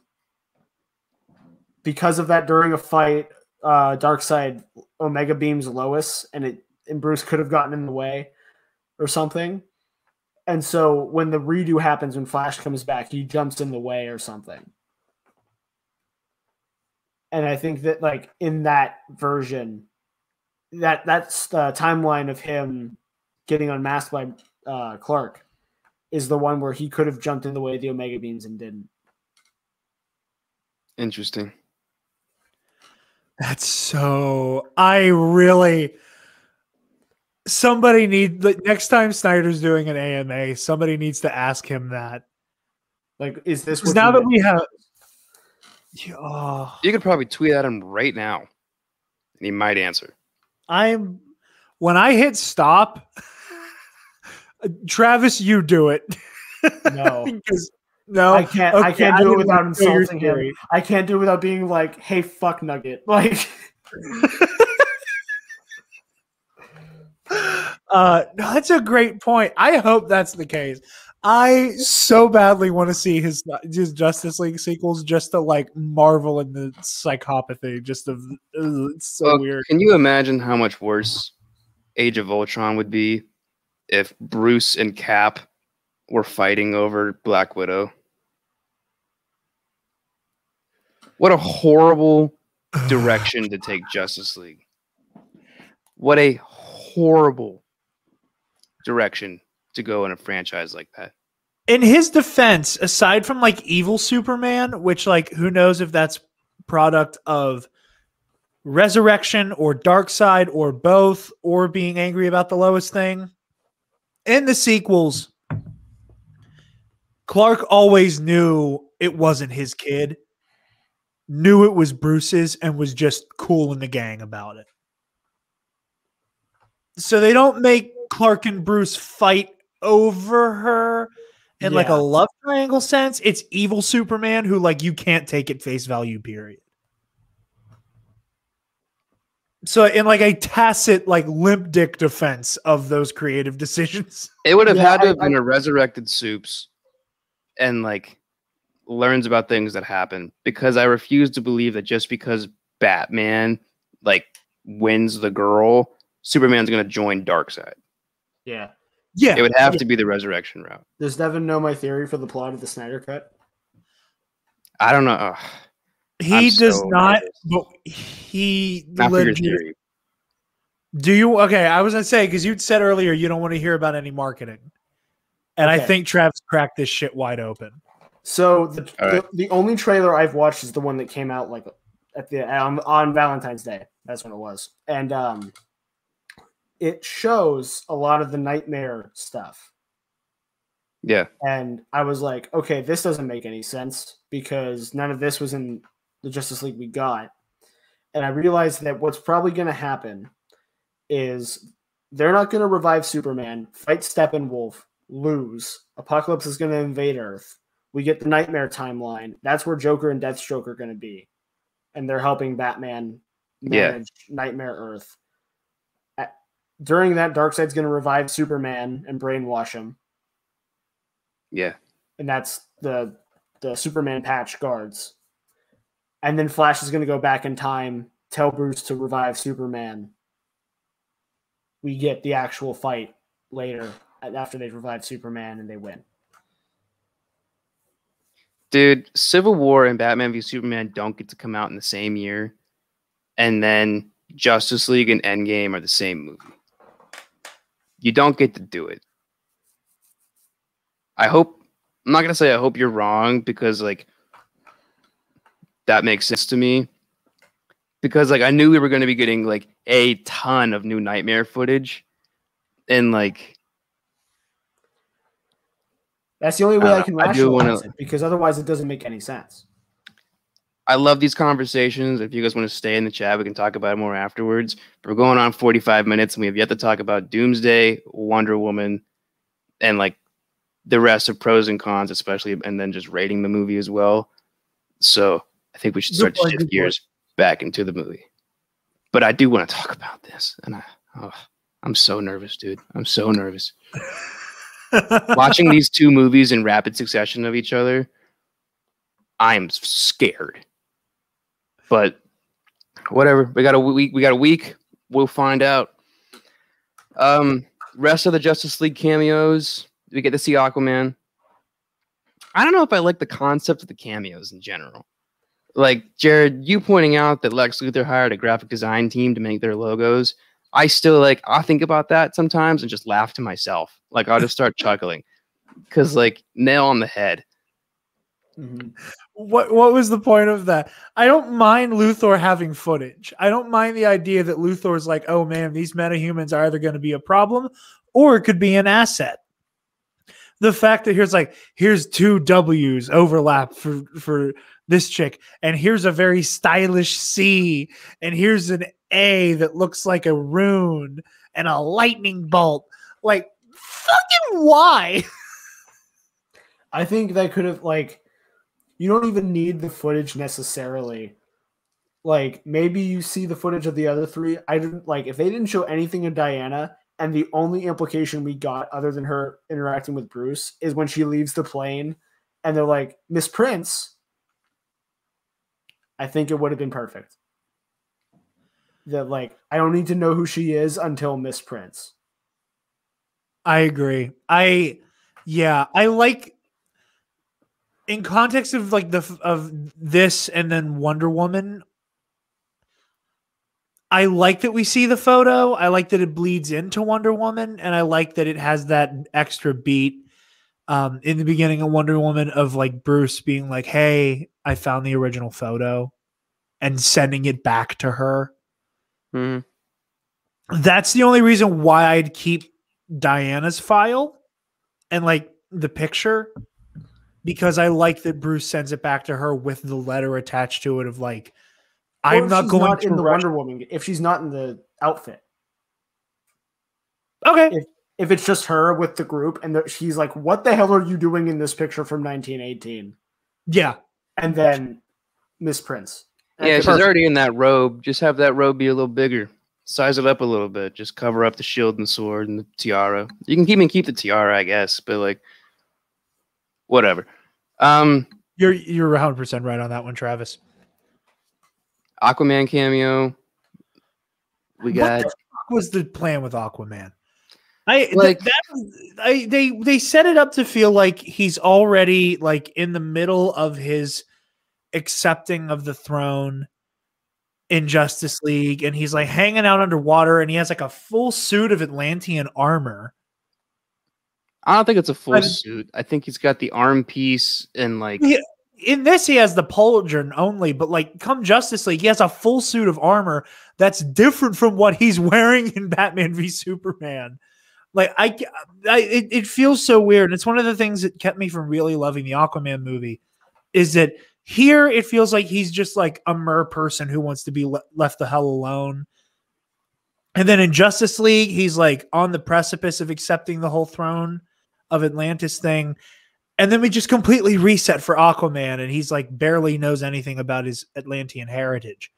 because of that, during a fight, Darkseid Omega beams Lois, and Bruce could have gotten in the way or something. And so when the redo happens, when Flash comes back, he jumps in the way or something. And I think that, like, in that version, that's the timeline of him getting unmasked by Clark is the one where he could have jumped in the way of the Omega beams and didn't. Interesting. That's so... Somebody next time Snyder's doing an AMA, somebody needs to ask him that. Like, is this what now that we have... You could probably tweet at him right now, and he might answer. When I hit stop, Travis, you do it. No. No, I can't. Okay, I can't do it without insulting him. I can't do it without being like, "Hey, fuck Nugget." Like, no, that's a great point. I hope that's the case. I so badly want to see his Justice League sequels just to like marvel in the psychopathy. It's so weird. Can you imagine how much worse Age of Ultron would be if Bruce and Cap were fighting over Black Widow? What a horrible direction to take Justice League. What a horrible direction to go in a franchise like that. In his defense, aside from like evil Superman, which like who knows if that's product of resurrection or Darkseid or both, or being angry about the Lois thing, in the sequels, Clark always knew it wasn't his kid, knew it was Bruce's, and was just cool in the gang about it. So they don't make Clark and Bruce fight over her in like a love triangle sense. It's evil Superman who like you can't take at face value, period. So in like a tacit, like limp dick defense of those creative decisions. It would have had to have been a resurrected Supes and like learns about things that happen, because I refuse to believe that just because Batman like wins the girl, Superman's going to join Darkseid. Yeah. Yeah. It would have to be the resurrection route. Does Devin know my theory for the plot of the Snyder Cut? I don't know. He does not, but he not for your theory. Do you? Okay, I was going to say, because you said earlier you don't want to hear about any marketing. And I think Travis cracked this shit wide open. So right. the only trailer I've watched is the one that came out like on Valentine's Day. That's when it was, and it shows a lot of the nightmare stuff. Yeah. And I was like, okay, this doesn't make any sense because none of this was in the Justice League we got. And I realized that what's probably going to happen is they're not going to revive Superman, fight Steppenwolf, lose. Apocalypse is going to invade Earth. We get the Nightmare timeline. That's where Joker and Deathstroke are going to be. And they're helping Batman manage Nightmare Earth. During that, Darkseid's going to revive Superman and brainwash him. Yeah. And that's the Superman patch guards. And then Flash is going to go back in time, tell Bruce to revive Superman. We get the actual fight later after they revive Superman and they win. Dude, Civil War and Batman v Superman don't get to come out in the same year. And then Justice League and Endgame are the same movie. You don't get to do it. I'm not going to say I hope you're wrong because, like, that makes sense to me. Because, like, I knew we were going to be getting, like, a ton of new Nightmare footage. And, like... That's the only way I can rationalize it, because otherwise it doesn't make any sense. I love these conversations. If you guys want to stay in the chat, we can talk about it more afterwards. But we're going on 45 minutes, and we have yet to talk about Doomsday, Wonder Woman, and, like, the rest of pros and cons, especially, and then just rating the movie as well. So I think we should start to shift gears back into the movie. But I do want to talk about this, and I'm so nervous, dude. I'm so nervous. Watching these two movies in rapid succession of each other, I'm scared. But whatever. We got a week. We'll find out. Rest of the Justice League cameos. We get to see Aquaman. I don't know if I like the concept of the cameos in general. Like, Jarod, you pointing out that Lex Luthor hired a graphic design team to make their logos. I still, like, I'll think about that sometimes and just laugh to myself. Like, I'll just start chuckling. Because, like, nail on the head. Mm-hmm. What was the point of that? I don't mind Luthor having footage. I don't mind the idea that Luthor's like, oh, man, these metahumans are either going to be a problem or it could be an asset. The fact that here's two W's overlap for this chick, and here's a very stylish C, and here's an A that looks like a rune and a lightning bolt. Like, fucking why? I think that could have, like, you don't even need the footage necessarily. Like, maybe you see the footage of the other three. I didn't like if they didn't show anything of Diana. And the only implication we got, other than her interacting with Bruce, is when she leaves the plane and they're like, Miss Prince. I think it would have been perfect. That, like, I don't need to know who she is until Miss Prince. I agree. I like, in context of, like, of this and then Wonder Woman, I like that we see the photo. I like that it bleeds into Wonder Woman, and I like that it has that extra beat in the beginning of Wonder Woman of, like, Bruce being like, hey, I found the original photo, and sending it back to her. Mm-hmm. That's the only reason why I'd keep Diana's file and, like, the picture, because I like that Bruce sends it back to her with the letter attached to it of, like, I'm not going to in the Wonder Woman if she's not in the outfit. Okay. If it's just her with the group and she's like, what the hell are you doing in this picture from 1918? Yeah. And then Miss Prince. Yeah, she's already in that robe. Just have that robe be a little bigger. Size it up a little bit. Just cover up the shield and the sword and the tiara. You can keep the tiara, I guess, but, like, whatever. You're 100% right on that one, Travis. Aquaman cameo. We got. What the fuck was the plan with Aquaman? They set it up to feel like he's already, like, in the middle of his accepting of the throne in Justice League, and he's, like, hanging out underwater, and he has, like, a full suit of Atlantean armor. I don't think it's a full suit. I think he's got the arm piece and like. In this, he has the pauldron only, but like come Justice League, he has a full suit of armor that's different from what he's wearing in Batman v Superman. Like it feels so weird. And it's one of the things that kept me from really loving the Aquaman movie is that here it feels like he's just like a mer person who wants to be left the hell alone. And then in Justice League, he's like on the precipice of accepting the whole throne of Atlantis thing. And then we just completely reset for Aquaman, and he's like barely knows anything about his Atlantean heritage.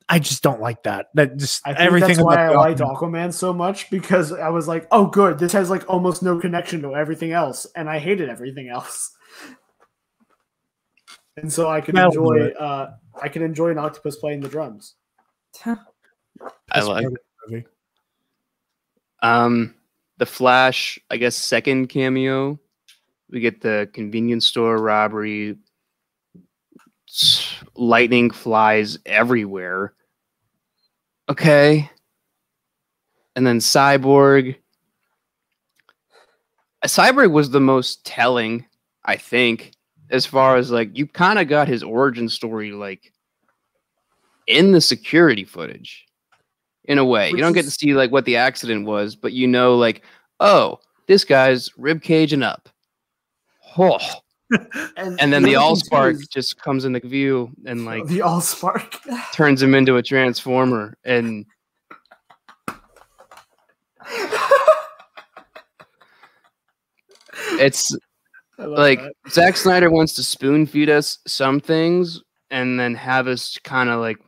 I just don't like that. That just everything. That's why I liked Aquaman so much, because I was like, oh, good. This has like almost no connection to everything else, and I hated everything else. And so I could enjoy an octopus playing the drums. I like the Flash, I guess, second cameo. We get the convenience store robbery. Lightning flies everywhere. Okay. And then Cyborg. Cyborg was the most telling, I think, as far as like you kind of got his origin story like in the security footage. In a way, you don't get to see like what the accident was, but you know, like, oh, this guy's rib cage and up. Oh. and then the Allspark just comes into view and like the Allspark turns him into a transformer. And it's like Zack Snyder wants to spoon feed us some things and then have us kind of like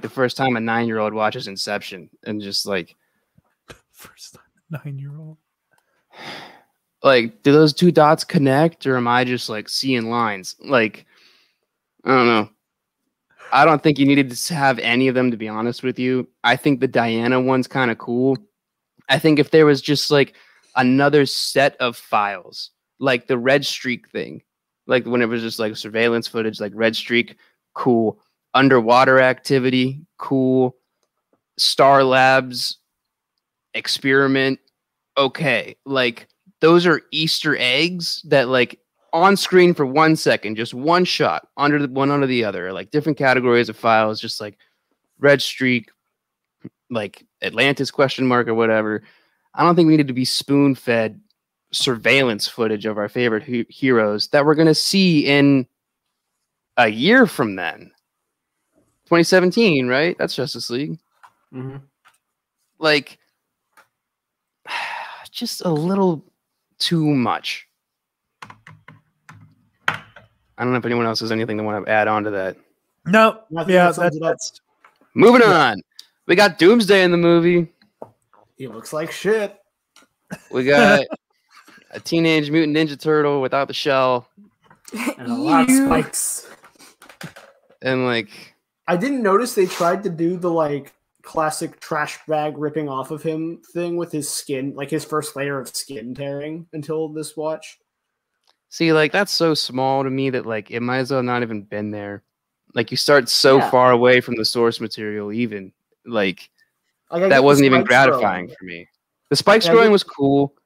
the first time a 9-year-old watches Inception and just like first time a 9-year-old. Like, do those two dots connect, or am I just like seeing lines? Like, I don't know. I don't think you needed to have any of them, to be honest with you. I think the Diana one's kind of cool. I think if there was just like another set of files, like the Red Streak thing, like when it was just like surveillance footage, like Red Streak, cool. Underwater activity, cool. Star Labs experiment, okay. Like those are Easter eggs that like on screen for 1 second, just one shot under the other, like different categories of files, just like Red Streak, like Atlantis question mark or whatever. I don't think we needed to be spoon fed surveillance footage of our favorite heroes that we're gonna see in a year from then. 2017, right? That's Justice League. Mm-hmm. Like, just a little too much. I don't know if anyone else has anything they want to add on to that. No. Yeah, that's moving on. We got Doomsday in the movie. He looks like shit. We got a Teenage Mutant Ninja Turtle without the shell. And a lot of spikes. And like... I didn't notice they tried to do the like classic trash bag ripping off of him thing with his skin, like his first layer of skin tearing until this watch. See, like that's so small to me that like it might as well not even been there. Like you start so far away from the source material, even like that wasn't even gratifying for me. The spike growing was cool.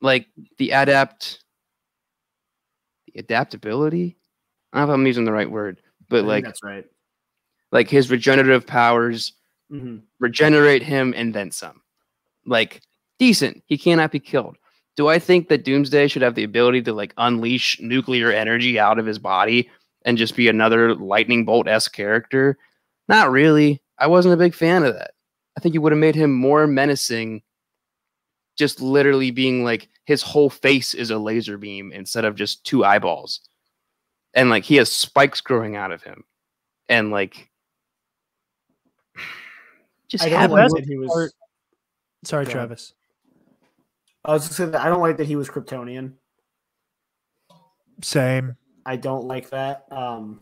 Like the adaptability. I don't know if I'm using the right word, but like that's right. Like his regenerative powers regenerate him and then some. Like decent. He cannot be killed. Do I think that Doomsday should have the ability to like unleash nuclear energy out of his body and just be another lightning bolt-esque character? Not really. I wasn't a big fan of that. I think you would have made him more menacing, just literally being like his whole face is a laser beam instead of just two eyeballs. And like he has spikes growing out of him. And like just have Sorry, Travis. I was just saying that I don't like that he was Kryptonian. Same. I don't like that. I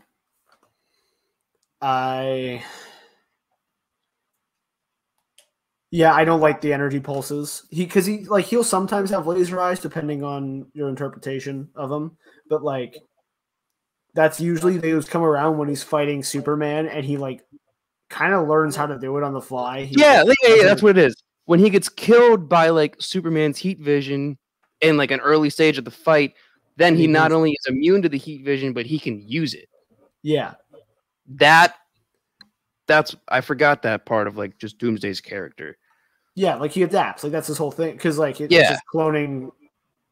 don't like the energy pulses. He'll sometimes have laser eyes depending on your interpretation of him, but like that's usually they come around when he's fighting Superman and he like kind of learns how to do it on the fly. Yeah, that's what it is. when he gets killed by like Superman's heat vision in like an early stage of the fight, then he not only is immune to the heat vision, but he can use it. Yeah. That's I forgot that part of like just Doomsday's character. Yeah, like he adapts. Like that's his whole thing. Because like it's just cloning.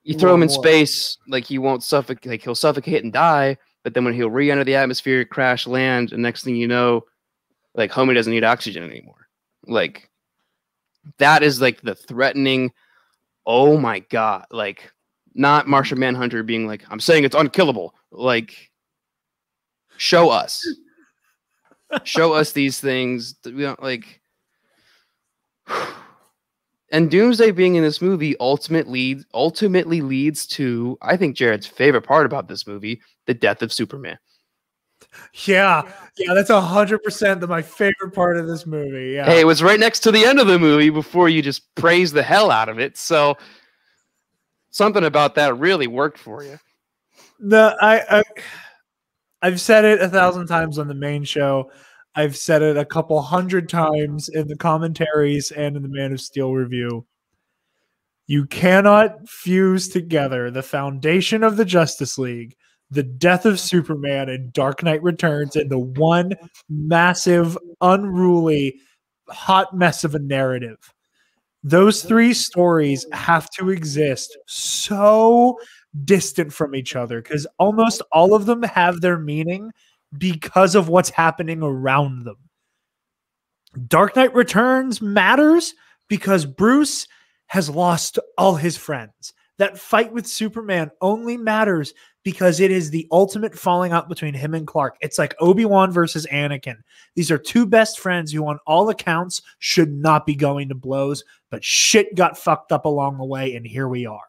You throw him in space, like he won't suffocate. Like he'll suffocate and die. But then when he'll re-enter the atmosphere, crash land, and next thing you know, like homie doesn't need oxygen anymore. Like that is like the threatening. Oh my god! Like not Martian Manhunter being like, I'm saying it's unkillable. Like show us. Show us these things. We don't like. And Doomsday being in this movie ultimately leads to, I think, Jared's favorite part about this movie, the death of Superman. Yeah, that's 100% my favorite part of this movie. Yeah. Hey, it was right next to the end of the movie before you just praised the hell out of it. So something about that really worked for you. I've said it 1,000 times on the main show. I've said it a couple hundred times in the commentaries and in the Man of Steel review. You cannot fuse together the foundation of the Justice League, the death of Superman, and Dark Knight Returns into one massive, unruly, hot mess of a narrative. Those three stories have to exist so distant from each other because almost all of them have their meaning because of what's happening around them. Dark Knight Returns matters because Bruce has lost all his friends. That fight with Superman only matters because it is the ultimate falling out between him and Clark. It's like Obi-Wan versus Anakin. These are two best friends who on all accounts should not be going to blows, but shit got fucked up along the way, and here we are.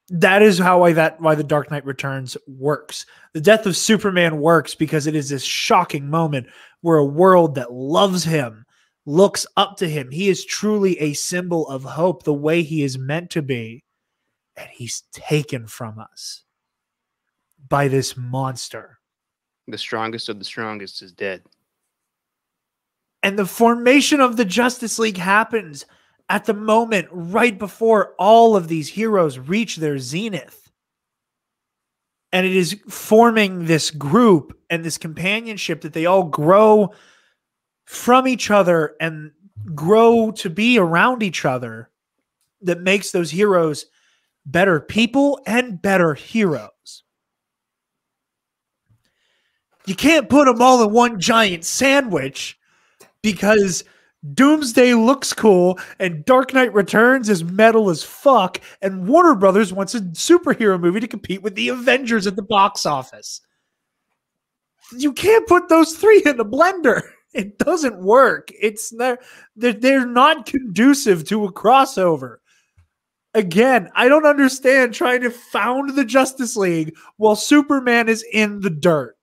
That is why the Dark Knight Returns works. The death of Superman works because it is this shocking moment where a world that loves him looks up to him. He is truly a symbol of hope, the way he is meant to be. And he's taken from us by this monster. The strongest of the strongest is dead. And the formation of the Justice League happens at the moment right before all of these heroes reach their zenith. And it is forming this group and this companionship that they all grow from each other and grow to be around each other that makes those heroes better people and better heroes. You can't put them all in one giant sandwich because Doomsday looks cool and Dark Knight Returns is metal as fuck, and Warner Brothers wants a superhero movie to compete with the Avengers at the box office. You can't put those three in a blender. It doesn't work. They're not conducive to a crossover. Again, I don't understand trying to found the Justice League while Superman is in the dirt.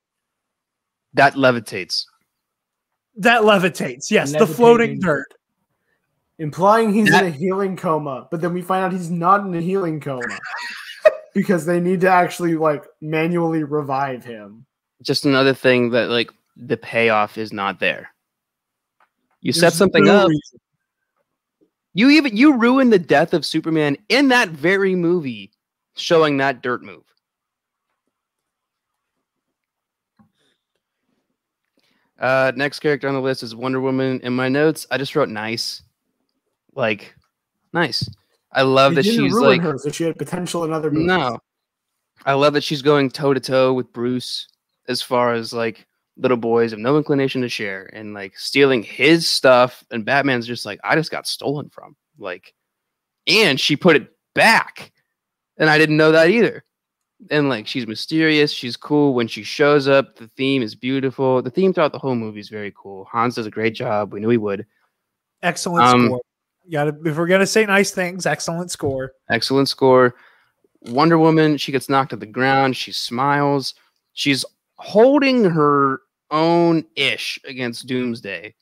That levitates. Yes, the floating dirt. Implying he's in a healing coma, but then we find out he's not in a healing coma because they need to actually like manually revive him. Just another thing that like the payoff is not there. You set something up. You ruin the death of Superman in that very movie, showing that dirt move. Next character on the list is Wonder Woman. In my notes, I just wrote nice. Like, nice. I love that she's like her, so she had potential in other movies. No. I love that she's going toe-to-toe with Bruce as far as like little boys have no inclination to share and like stealing his stuff, and Batman's just like, I just got stolen from. Like, and she put it back. And I didn't know that either. And like she's mysterious, she's cool. When she shows up, the theme is beautiful. The theme throughout the whole movie is very cool. Hans does a great job. We knew he would. Excellent score. If we're gonna say nice things, excellent score. Excellent score. Wonder Woman, she gets knocked to the ground. She smiles. She's holding her own ish against Doomsday.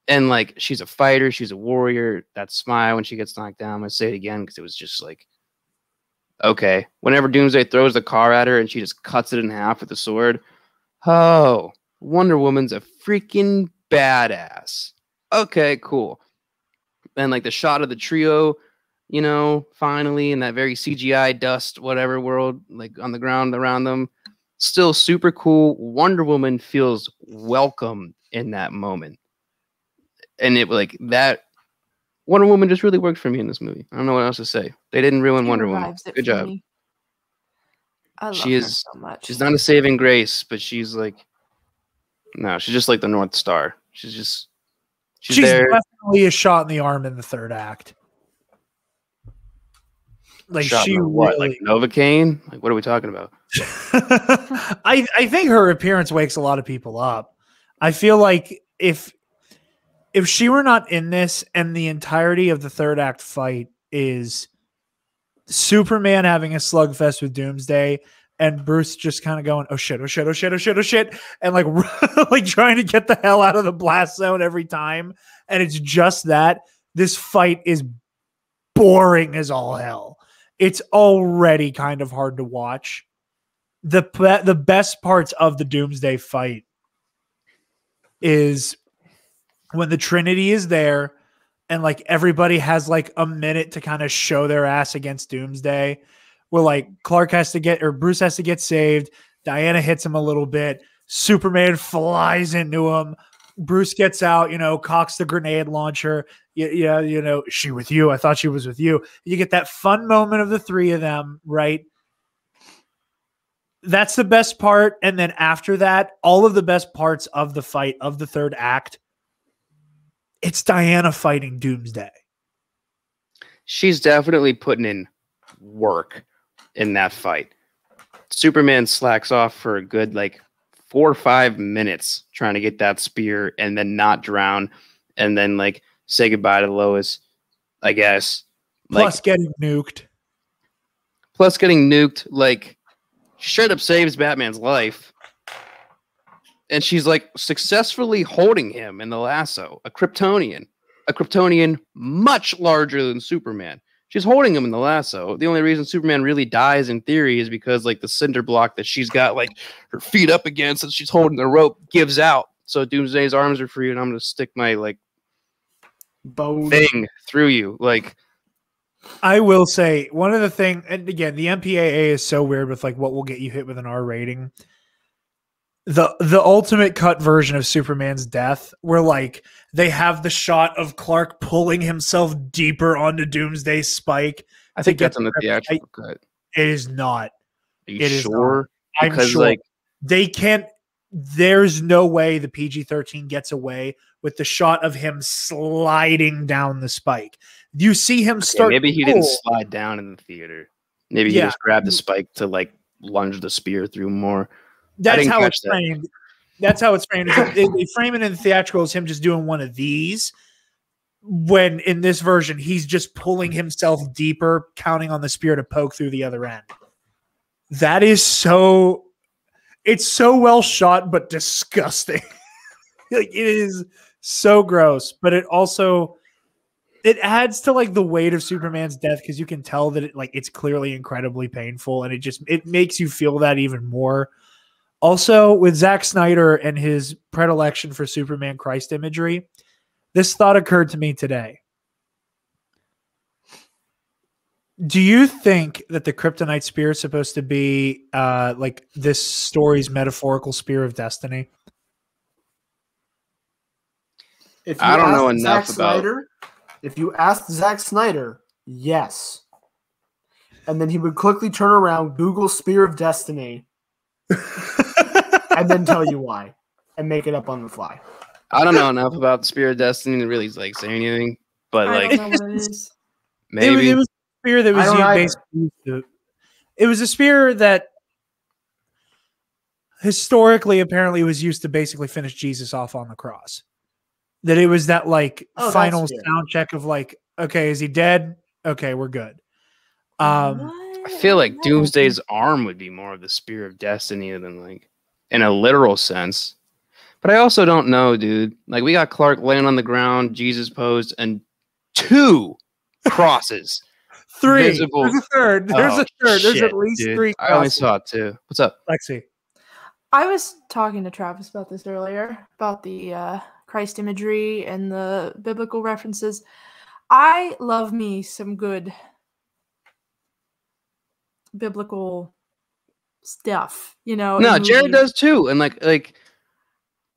And like she's a fighter, she's a warrior. That smile when she gets knocked down. I'm gonna say it again because it was just like, okay. Whenever Doomsday throws the car at her and she just cuts it in half with the sword. Oh, Wonder Woman's a freaking badass. Okay, cool. and like the shot of the trio, you know, finally in that very CGI dust, whatever world, like on the ground around them, still super cool. Wonder Woman feels welcome in that moment. And it like that Wonder Woman just really worked for me in this movie. I don't know what else to say. They didn't ruin Wonder Woman. Good job. I love her so much. She's not a saving grace, but she's like, no, she's just like the North Star. She's there. Definitely a shot in the arm in the third act. Like Shot she what? really... Like Novocaine? Like what are we talking about? I think her appearance wakes a lot of people up. I feel like if she were not in this and the entirety of the third act fight is Superman having a slugfest with Doomsday and Bruce just kind of going, oh shit, oh shit, oh shit, oh shit, oh shit, and like like trying to get the hell out of the blast zone every time, and it's just that, this fight is boring as all hell. It's already kind of hard to watch. The best parts of the Doomsday fight is when the Trinity is there and like everybody has like a minute to kind of show their ass against Doomsday, where like Clark has to get, or Bruce has to get saved. Diana hits him a little bit. Superman flies into him. Bruce gets out, you know, cocks the grenade launcher. Yeah, you know, she with you? I thought she was with you. You get that fun moment of the three of them, right? That's the best part. And then after that, all of the best parts of the fight of the third act, it's Diana fighting Doomsday. She's definitely putting in work in that fight. Superman slacks off for a good like 4 or 5 minutes trying to get that spear and then not drown and then like say goodbye to Lois, I guess. Plus getting nuked. Like straight up saves Batman's life. And she's like successfully holding him in the lasso, a Kryptonian much larger than Superman. She's holding him in the lasso. The only reason Superman really dies in theory is because like the cinder block that she's got like her feet up against and she's holding the rope gives out. So Doomsday's arms are free and I'm going to stick my like bone thing through you. Like, I will say one of the things, and again, the MPAA is so weird with like what will get you hit with an R rating. The ultimate cut version of Superman's death, where like they have the shot of Clark pulling himself deeper onto Doomsday's spike. I think that's on the theatrical cut. It is not. Are you sure? I'm sure. Like they can't. There's no way the PG-13 gets away with the shot of him sliding down the spike. You see him start. Maybe he didn't slide down in the theater. Maybe he just grabbed the spike to like lunge the spear through more. That's how it's framed. That's how it's framed. They frame it in the theatrical as him just doing one of these. When in this version, he's just pulling himself deeper, counting on the spear to poke through the other end. That is so. It's so well shot, but disgusting. Like it is so gross, but it also it adds to like the weight of Superman's death because you can tell that it's clearly incredibly painful, and it makes you feel that even more. Also, with Zack Snyder and his predilection for Superman Christ imagery, this thought occurred to me today. Do you think that the Kryptonite spear is supposed to be like this story's metaphorical spear of destiny? I don't know enough about Snyder, if you asked Zack Snyder, yes. And then he would quickly turn around, Google Spear of Destiny, and then tell you why, and make it up on the fly. I don't know enough about the Spear of Destiny to really like say anything, but like I don't know what it is. Maybe it was a spear that was basically. It was a spear that historically apparently was used to basically finish Jesus off on the cross. That it was that like final sound check of like, okay, is he dead? Okay, we're good. I feel like Doomsday's arm would be more of the Spear of Destiny than like in a literal sense. But I also don't know, dude. Like we got Clark laying on the ground, Jesus posed, and 2 crosses. 3. Visible. There's a third. There's a third. There's at least 3 crosses. I only saw 2. What's up? Lexi. I was talking to Travis about this earlier, about the Christ imagery and the biblical references. I love me some good biblical stuff, you know. No, in Jarod movies. does too, and like,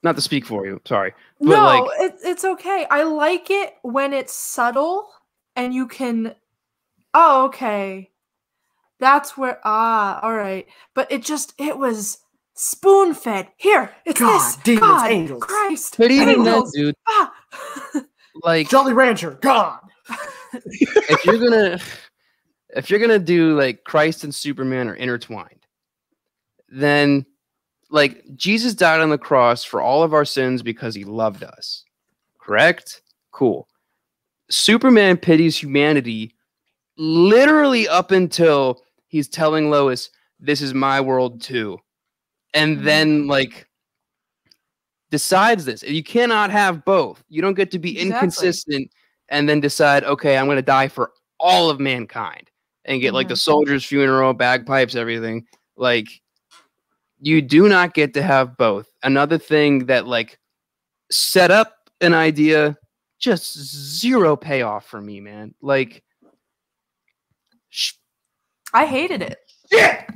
not to speak for you, sorry, but No, like, it's okay. I like it when it's subtle and you can. Oh, okay. That's where. All right. But it was spoon fed. Here, it's God, this. demons, God, angels. Christ, but even then, angels. dude, Ah. like, Jolly Rancher, God. if you're gonna do like Christ and Superman are intertwined, then like Jesus died on the cross for all of our sins because he loved us. Correct? Cool. Superman pities humanity literally up until he's telling Lois, "This is my world too." And then like decides this. You cannot have both. You don't get to be inconsistent and then decide, okay, I'm going to die for all of mankind and get like the soldier's funeral, bagpipes, everything. Like, you do not get to have both. Another thing that like set up an idea, just zero payoff for me, man. Like, I hated it. yeah.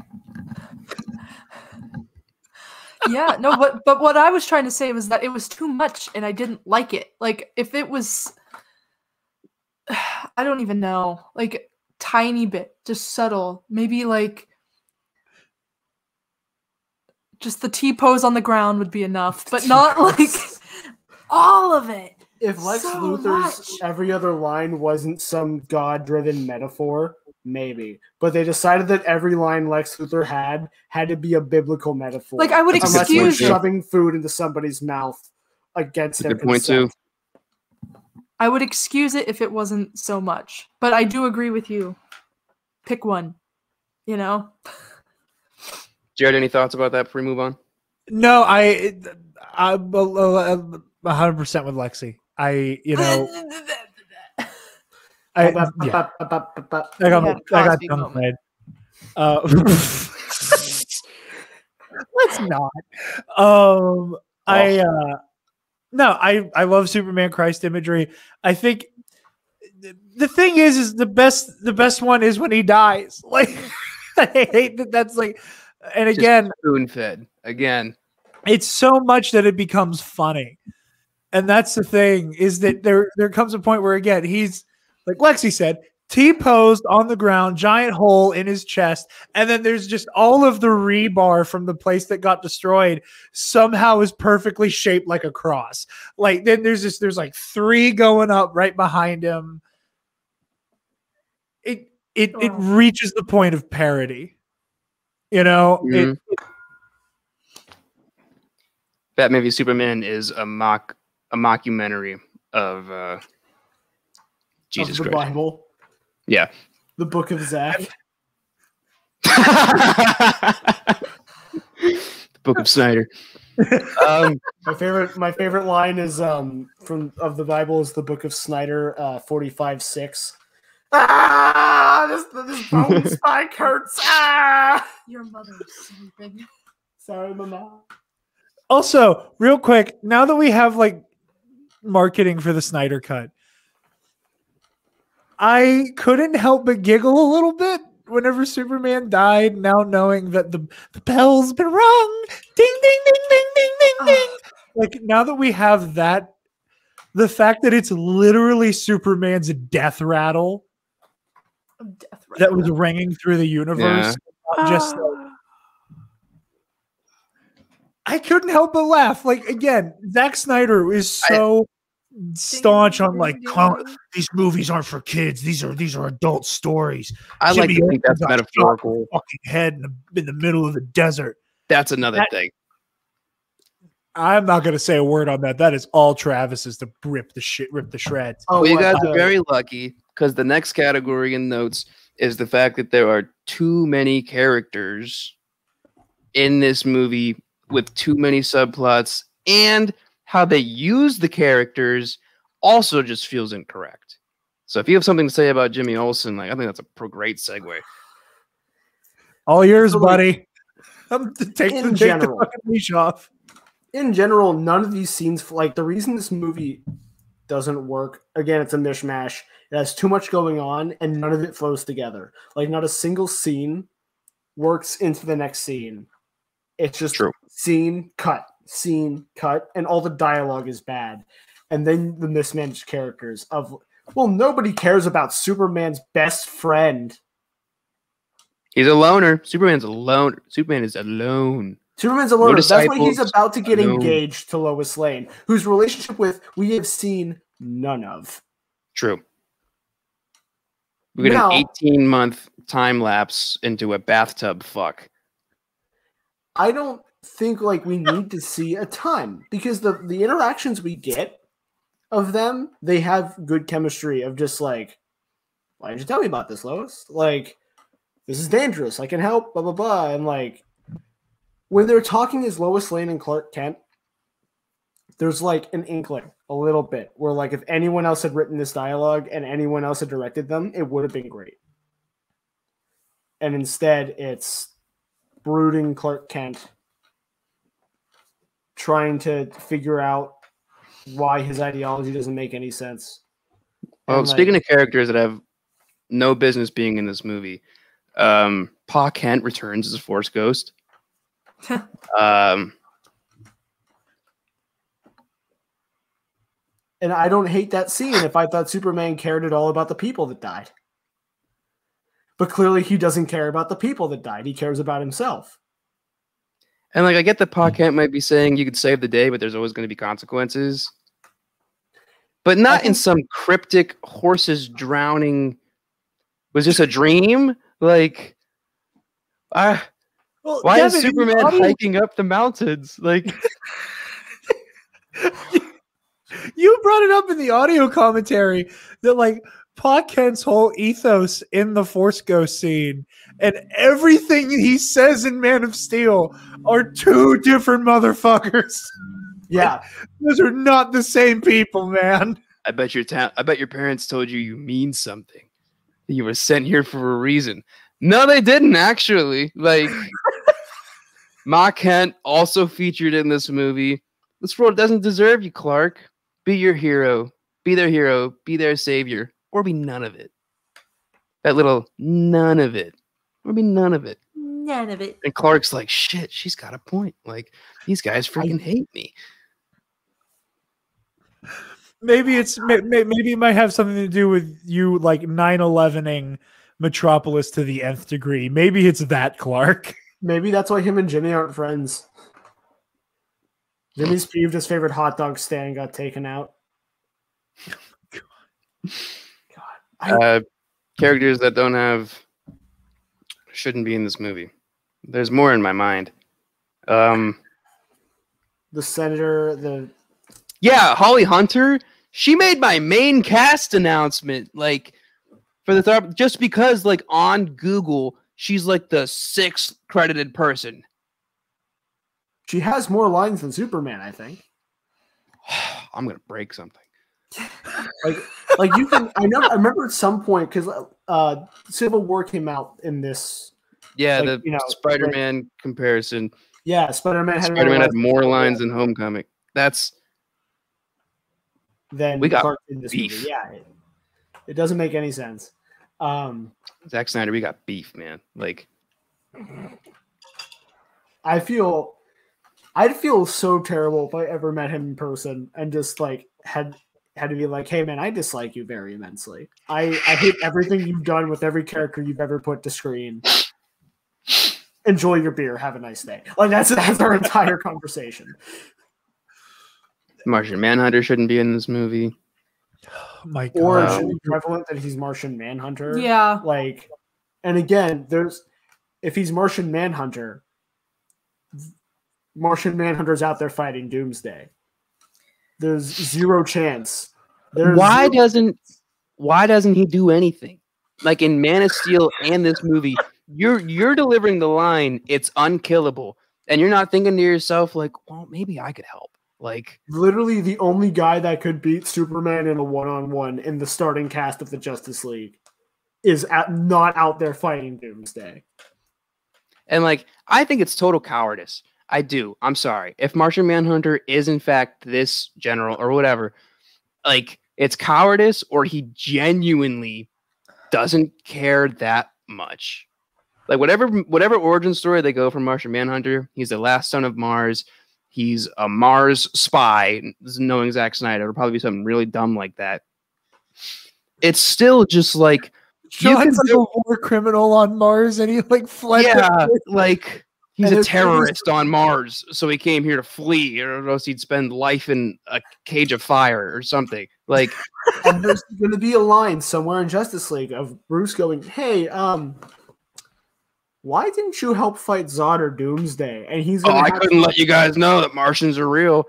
Yeah, no, but what I was trying to say was that it was too much and I didn't like it. Like, if it was, I don't even know, like, tiny bit, just subtle, maybe like just the T-pose on the ground would be enough, but not like all of it. If Lex So Luthor's much. every other line wasn't some God-driven metaphor, maybe. But they decided that every line Lex Luthor had to be a biblical metaphor. Like, I would That's a good unless you're excuse point, too. shoving food into somebody's mouth against their Good point too. consent. I would excuse it if it wasn't so much. But I do agree with you. Pick one, you know? Jarod, any thoughts about that before we move on? No, I'm 100% with Lexi. I got Cosby tongue moment. tied. Let's not. I love Superman Christ imagery. I think the thing is the best one is when he dies. Like, I hate that. That's like, and again, spoon fed again. it's so much that it becomes funny. And that's the thing, is that there comes a point where, again, he's, like Lexi said, T-posed on the ground, giant hole in his chest, and then there's just all of the rebar from the place that got destroyed somehow is perfectly shaped like a cross. Like, then there's like 3 going up right behind him. It reaches the point of parody. You know? Mhm. Batman v Superman is a mockumentary of Jesus Of the Christ. Bible, Yeah. the Book of Zach. The Book of Snyder. My favorite line is from of the Bible is the Book of Snyder 45:6. This bone spike hurts. Your mother's sleeping. Sorry, Mama. Also, real quick, now that we have like marketing for the Snyder Cut, I couldn't help but giggle a little bit whenever Superman died, now knowing that the bell's been rung. Ding, ding, ding, ding, ding, ding, ding. Like, now that we have that, the fact that it's literally Superman's death rattle that was ringing through the universe. Yeah. Just I couldn't help but laugh. Like, again, Zack Snyder is so staunch on like these movies aren't for kids. These are adult stories. I like to think that's metaphorical. Fucking head in the middle of the desert. That's another thing. I'm not going to say a word on that. That is all Travis's to rip the shreds. Oh, well, you guys are very lucky because the next category in notes is the fact that there are too many characters in this movie with too many subplots, and how they use the characters also just feels incorrect. So if you have something to say about Jimmy Olsen, like, I think that's a great segue. All yours, buddy. Take the fucking leash off. In general, none of these scenes, like, the reason this movie doesn't work. Again, it's a mishmash. It has too much going on, and none of it flows together. Like, not a single scene works into the next scene. It's just scene, cut, and all the dialogue is bad. And then the mismanaged characters of, well, nobody cares about Superman's best friend. He's a loner. Superman's a loner. Superman is alone. Superman's a loner. No, that's why he's about to get engaged to Lois Lane, whose relationship with we have seen none of. True. We got an 18-month time lapse into a bathtub fuck. I don't think like we need to see a ton because the interactions we get of them, they have good chemistry of just like, why did you tell me about this, Lois? Like, this is dangerous. I can help, blah, blah, blah. And like, when they're talking as Lois Lane and Clark Kent, there's like an inkling, a little bit, where like if anyone else had written this dialogue and anyone else had directed them, it would have been great. And instead, it's brooding Clark Kent trying to figure out why his ideology doesn't make any sense. Well, speaking of characters that have no business being in this movie, Pa Kent returns as a Force Ghost. And I don't hate that scene if I thought Superman cared at all about the people that died. But clearly he doesn't care about the people that died. He cares about himself. And like, I get that Pa Kent might be saying you could save the day, but there's always going to be consequences. But not in some cryptic horses drowning. Was this a dream? Like, why is Superman hiking up the mountains? Like, you brought it up in the audio commentary that like Pa Kent's whole ethos in the Force Ghost scene and everything he says in Man of Steel are two different motherfuckers. Yeah, like, those are not the same people, man. I bet your parents told you mean something. You were sent here for a reason. No, they didn't actually. Like, Ma Kent also featured in this movie. This world doesn't deserve you, Clark. Be your hero. Be their hero. Be their savior. Or be none of it. That little none of it. Or be none of it. None of it. And Clark's like, shit, she's got a point. Like, these guys freaking hate me. Maybe it might have something to do with you like 9/11ing Metropolis to the nth degree. Maybe it's that, Clark. Maybe that's why him and Jimmy aren't friends. Jimmy's peeved his favorite hot dog stand got taken out. God. Characters that shouldn't be in this movie. There's more in my mind. The senator, yeah, Holly Hunter. She made my main cast announcement, like for the just because, like on Google, she's like the 6th credited person. She has more lines than Superman, I think. I'm gonna break something. like you can. I remember at some point because Civil War came out in this. Yeah, like, the Spider-Man comparison. Yeah, Spider-Man had more lines than Homecoming. Then we got Clark in this beef. Movie. Yeah, it doesn't make any sense. Zack Snyder, we got beef, man. Like, I'd feel so terrible if I ever met him in person and just like had to be like, hey man, I dislike you very immensely. I hate everything you've done with every character you've ever put to screen. Enjoy your beer. Have a nice day. Like that's our entire conversation. Martian Manhunter shouldn't be in this movie. Oh my God. Or it should be prevalent that he's Martian Manhunter. Yeah. Like, and again, if he's Martian Manhunter's out there fighting Doomsday. There's zero chance. Why doesn't he do anything? Like in Man of Steel and this movie, you're delivering the line, it's unkillable. And you're not thinking to yourself, like, well, maybe I could help. Like literally the only guy that could beat Superman in a one-on-one in the starting cast of the Justice League is not out there fighting Doomsday. And like, I think it's total cowardice. I do. I'm sorry. If Martian Manhunter is in fact this general or whatever, like it's cowardice or he genuinely doesn't care that much. Like whatever origin story they go for Martian Manhunter, he's the last son of Mars. He's a Mars spy. Knowing Zack Snyder, it'll probably be something really dumb like that. It's still just like Sean's like a war criminal on Mars, and he like fled. Yeah, like he's a terrorist on Mars, so he came here to flee, or else he'd spend life in a cage of fire or something. Like, and there's going to be a line somewhere in Justice League of Bruce going, "Hey, why didn't you help fight Zod or Doomsday?" And he's going, I couldn't let you guys know that Martians are real.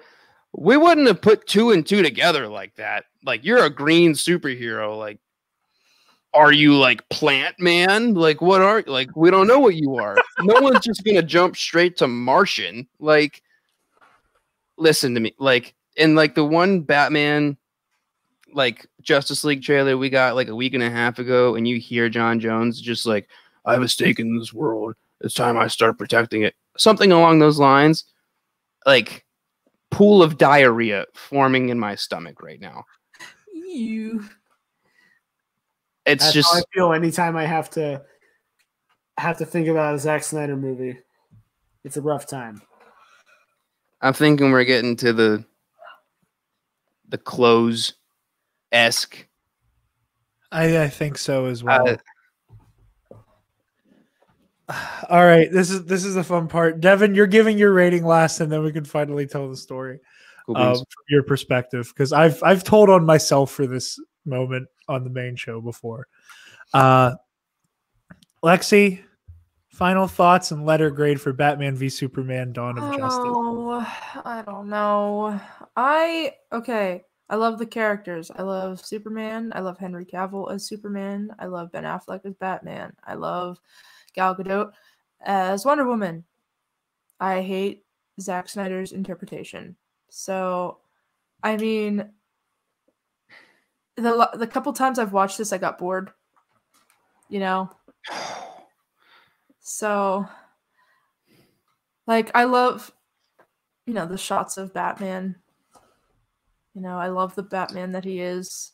We wouldn't have put 2 and 2 together like that. Like, you're a green superhero. Like, are you like Plant Man? Like, what are like? We don't know what you are. No one's just gonna jump straight to Martian. Like, listen to me. Like, in like the one Batman, like Justice League trailer we got like a week and a half ago, and you hear John Jones just like, "I have a stake in this world. It's time I start protecting it." Something along those lines. Like, pool of diarrhea forming in my stomach right now. You. That's just how I feel anytime I have to think about a Zack Snyder movie. It's a rough time. I'm thinking we're getting to the close-esque. I think so as well. All right, this is the fun part. Devin, you're giving your rating last, and then we can finally tell the story from your perspective, because I've told on myself for this moment on the main show before. Lexi, final thoughts and letter grade for Batman v Superman: Dawn of Justice. Oh, I don't know. I love the characters. I love Superman. I love Henry Cavill as Superman. I love Ben Affleck as Batman. I love Gal Gadot as Wonder Woman. I hate Zack Snyder's interpretation. So, I mean, the couple times I've watched this, I got bored. You know? So, like, I love, the shots of Batman. I love the Batman that he is.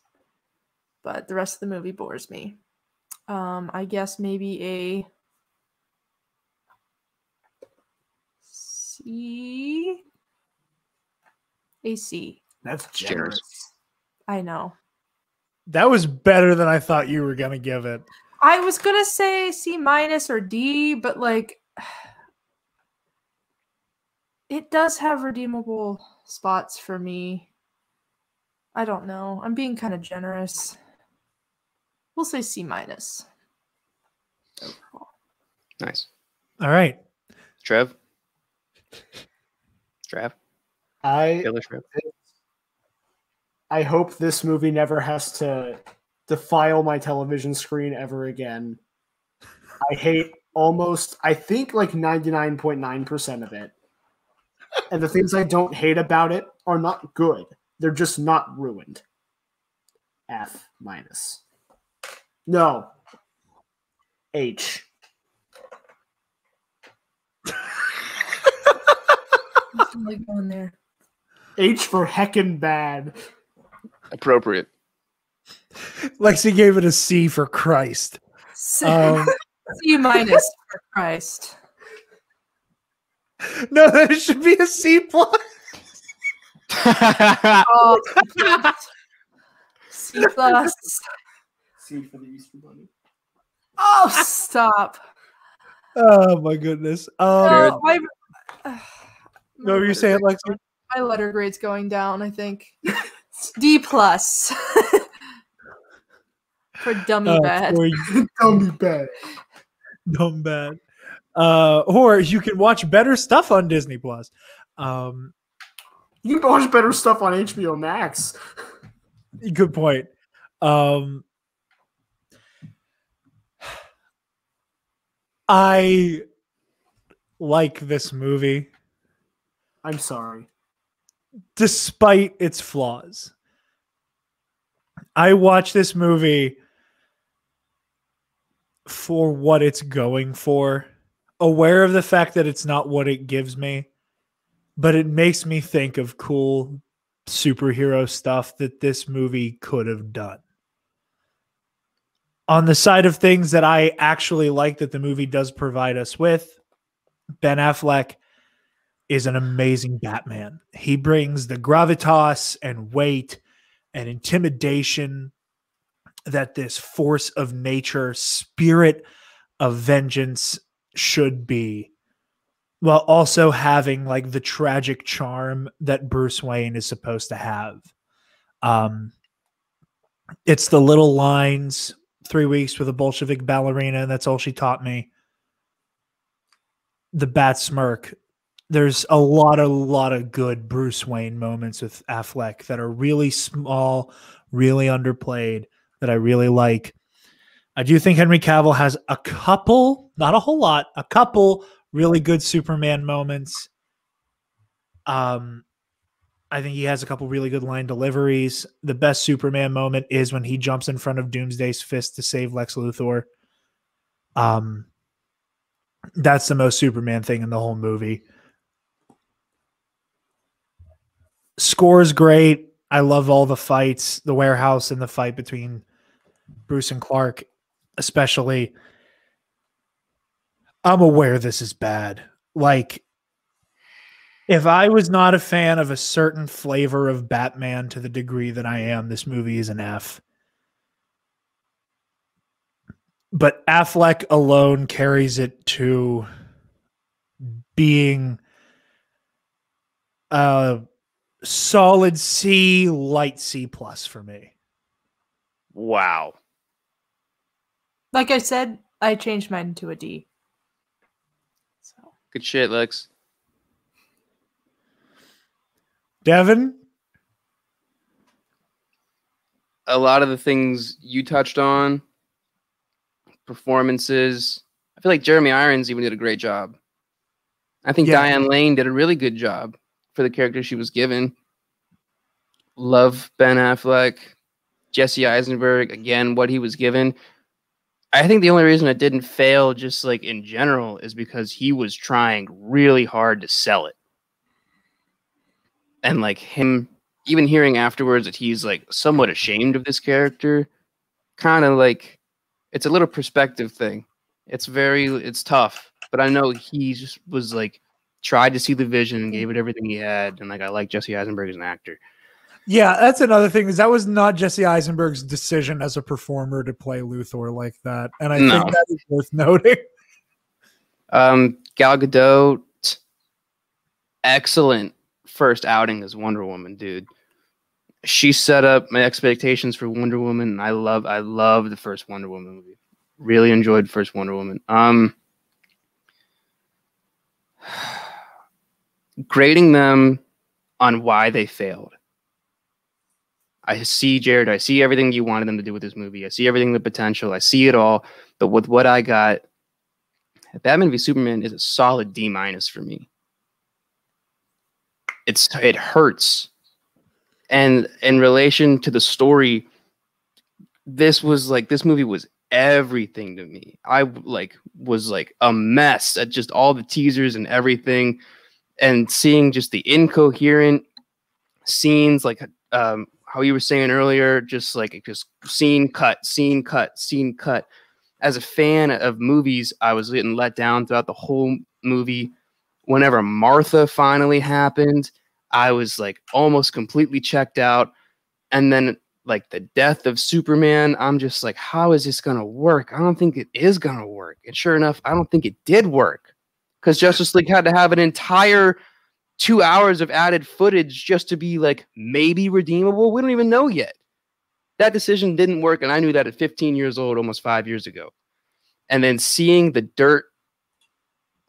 But the rest of the movie bores me. I guess maybe a C. A C. That's generous. I know. That was better than I thought you were going to give it. I was going to say C- or D, but like it does have redeemable spots for me. I don't know. I'm being kind of generous. We'll say C-. Nice. All right. Trev? I hope this movie never has to defile my television screen ever again. I hate I think like 99.9% of it. And the things I don't hate about it are not good. They're just not ruined. F-. No. H. Like going there. H for heckin' bad. Appropriate. Lexi gave it a C for Christ. C- for Christ. No, that should be a C+. Oh, C+. C for the Easter Bunny. Oh, stop. Oh my goodness. No, what were you saying, Lexi? My letter grade's going down, I think. D+ for dummy bad. Dummy bad. Dumb bad. Or you can watch better stuff on Disney Plus. You can watch better stuff on HBO Max. Good point. I like this movie. I'm sorry. Despite its flaws. I watch this movie for what it's going for, aware of the fact that it's not what it gives me, but it makes me think of cool superhero stuff that this movie could have done. On the side of things that I actually like that the movie does provide us with, Ben Affleck is an amazing Batman. He brings the gravitas and weight and intimidation that this force of nature, spirit of vengeance should be, while also having like the tragic charm that Bruce Wayne is supposed to have. It's the little lines, 3 weeks with a Bolshevik ballerina, and that's all she taught me. The bat smirk. There's a lot of good Bruce Wayne moments with Affleck that are really small, really underplayed, that I really like. I do think Henry Cavill has a couple, not a whole lot, a couple really good Superman moments. I think he has a couple really good line deliveries. The best Superman moment is when he jumps in front of Doomsday's fist to save Lex Luthor. That's the most Superman thing in the whole movie. Score's great. I love all the fights, the warehouse and the fight between Bruce and Clark, especially. I'm aware this is bad. Like, if I was not a fan of a certain flavor of Batman to the degree that I am, this movie is an F. But Affleck alone carries it to being a solid C, light C plus for me. Wow. Like I said, I changed mine to a D. So. Good shit, Lex. Devin? A lot of the things you touched on, performances. I feel like Jeremy Irons even did a great job. I think Diane Lane did a really good job for the character she was given. Love Ben Affleck. Jesse Eisenberg, again, what he was given. I think the only reason it didn't fail, just like in general, is because he was trying really hard to sell it. And like him, even hearing afterwards that he's like somewhat ashamed of this character, kind of like, it's a little perspective thing. It's tough, but I know he just was like, tried to see the vision and gave it everything he had. And like, I like Jesse Eisenberg as an actor. Yeah, that's another thing, is that was not Jesse Eisenberg's decision as a performer to play Luthor like that. And I think that is worth noting. Gal Gadot, excellent first outing as Wonder Woman, dude. She set up my expectations for Wonder Woman, and I love the first Wonder Woman movie. Really enjoyed first Wonder Woman. Grading them on why they failed. I see, Jarod, I see everything you wanted them to do with this movie. I see everything, the potential. I see it all. But with what I got, Batman v Superman is a solid D- for me. It hurts. And in relation to the story, this movie was everything to me. I was like a mess at just all the teasers and everything, and seeing just the incoherent scenes, like how you were saying earlier, just scene cut. As a fan of movies, I was getting let down throughout the whole movie. Whenever Martha finally happened, I was like almost completely checked out. And then like the death of Superman, I'm just like, how is this going to work? I don't think it is going to work. And sure enough, I don't think it did work, because Justice League had to have an entire 2 hours of added footage just to be like maybe redeemable. We don't even know yet. That decision didn't work. And I knew that at 15 years old, almost 5 years ago. And then seeing the dirt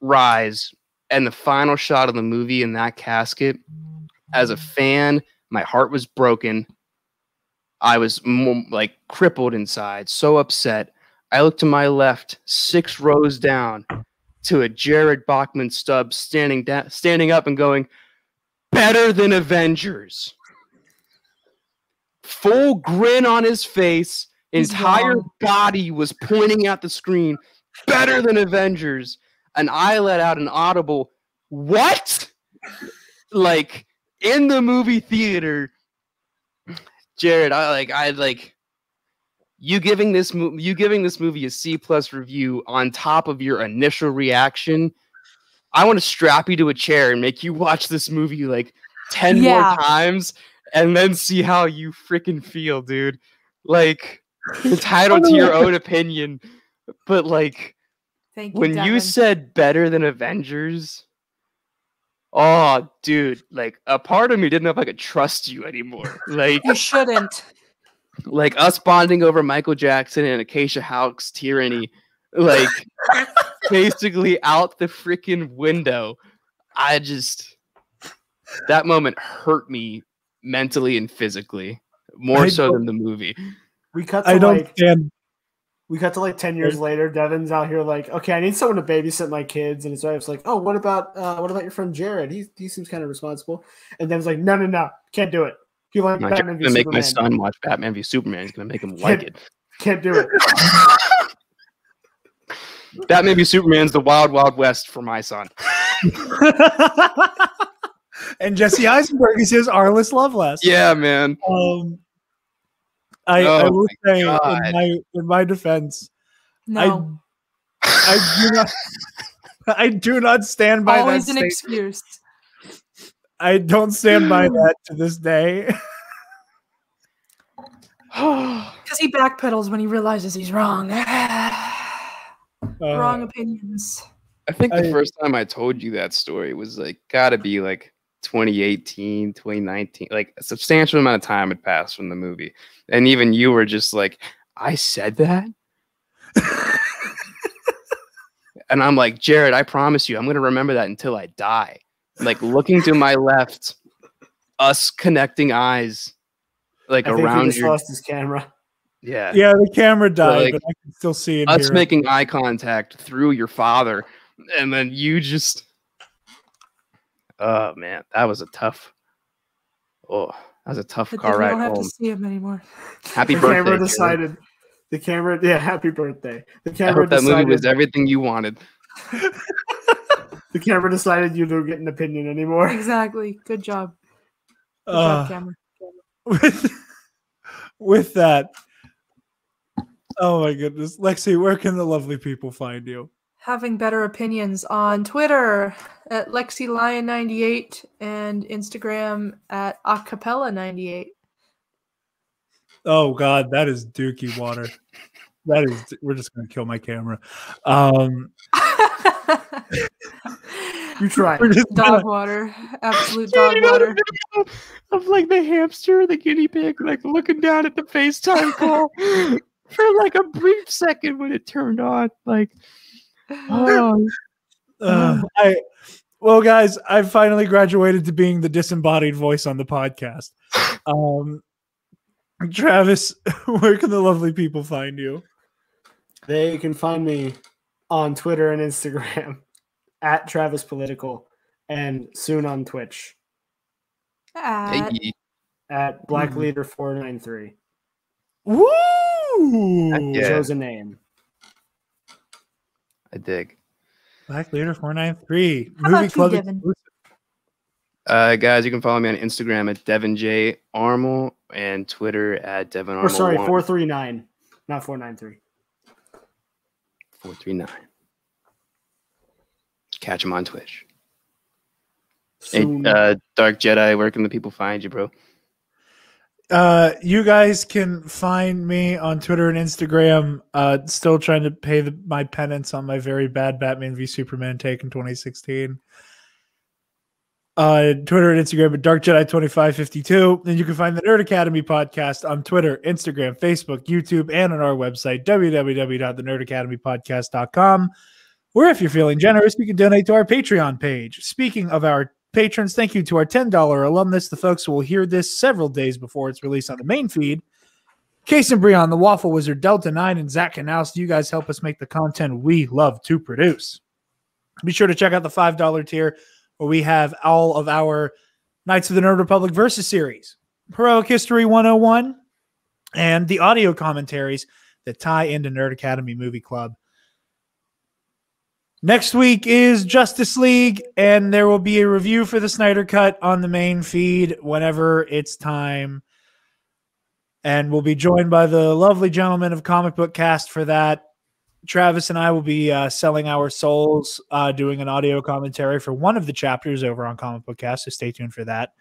rise and the final shot of the movie in that casket, as a fan, my heart was broken. I was like crippled inside, so upset. I looked to my left, 6 rows down, to a Jarod Bachman Stubbs standing up and going, "Better than Avengers." Full grin on his face, entire body was pointing at the screen. Better than Avengers. And I let out an audible, "What?" Like, in the movie theater, Jarod, you giving this movie a C+ review on top of your initial reaction. I want to strap you to a chair and make you watch this movie like 10 more times and then see how you freaking feel, dude. Like, entitled to your own opinion, but like, Thank you, when Devin. you said better than Avengers, oh, dude, like a part of me didn't know if I could trust you anymore. Like, You shouldn't. like us bonding over Michael Jackson and Acacia Howe's tyranny, like basically out the freaking window. That moment hurt me mentally and physically more so than the movie. We cut to We cut to like 10 years Right. later. Devin's out here like, okay, I need someone to babysit my kids, and his wife's like, oh, what about your friend Jarod? He seems kind of responsible. And Devin's like, no, can't do it. He liked I'm Batman v gonna make Superman. my son watch Batman v Superman. He's gonna make him like it. Can't do it. Batman v Superman's the wild, wild west for my son. And Jesse Eisenberg is his Arliss Lovelace. Yeah, man. I will say God. in my defense, No. I do not stand by Always that an statement. excuse. I don't stand by that to this day. Because he backpedals when he realizes he's wrong. Wrong opinions. I think the first time I told you that story was like gotta be like 2018, 2019. Like a substantial amount of time had passed from the movie. And even you were just like, I said that? And I'm like, Jarod, I promise you, I'm gonna remember that until I die. Like looking to my left, us connecting eyes, like I think around he just your lost his camera. yeah. Yeah, the camera died, Like, but I can still see it. Us making eye contact through your father, and then you just oh man, that was a tough car We ride don't have home. to see him anymore. Happy The birthday. camera Jarod. decided. The camera, yeah, happy birthday. The I camera hope that decided. movie was everything you wanted. The camera decided you don't get an opinion anymore. Exactly. Good job. Good job, Cameron. With that, oh my goodness, Lexi, where can the lovely people find you? Having better opinions on Twitter at LexiLion98 and Instagram at Acapella98. Oh God, that is dookie water. We're just gonna kill my camera. You try. Dog water. Absolute dog water. Of like the hamster, the guinea pig, like looking down at the FaceTime call for like a brief second when it turned on. Like, oh, Well, guys, I finally graduated to being the disembodied voice on the podcast. Travis, where can the lovely people find you? They can find me on Twitter and Instagram at Travis Political, and soon on Twitch hey, at Black Leader 493. Woo! Yeah. Chose a name. I dig. Black Leader 493. How Movie about you, Club Devin? exclusive. Guys, you can follow me on Instagram at Devin J. Armel and Twitter at Devin Armel. Or sorry, 439, not 493. 439. Catch him on Twitch. Soon. Hey, Dark Jedi, where can the people find you, bro? You guys can find me on Twitter and Instagram. Still trying to pay my penance on my very bad Batman v Superman take in 2016. Twitter and Instagram at Dark Jedi 2552. And you can find the Nerd Academy podcast on Twitter, Instagram, Facebook, YouTube, and on our website, www.thenerdacademypodcast.com, where if you're feeling generous, you can donate to our Patreon page. Speaking of our patrons, thank you to our $10 alumnus, the folks who will hear this several days before it's released on the main feed. Case and Breon, the Waffle Wizard, Delta 9, and Zach Knaus. You guys help us make the content we love to produce. Be sure to check out the $5 tier, where we have all of our Knights of the Nerd Republic Versus series, Heroic History 101, and the audio commentaries that tie into Nerd Academy Movie Club. Next week is Justice League, and there will be a review for the Snyder Cut on the main feed whenever it's time. And we'll be joined by the lovely gentlemen of Comic Book Cast for that. Travis and I will be selling our souls, doing an audio commentary for one of the chapters over on Comic Book Cast, so stay tuned for that.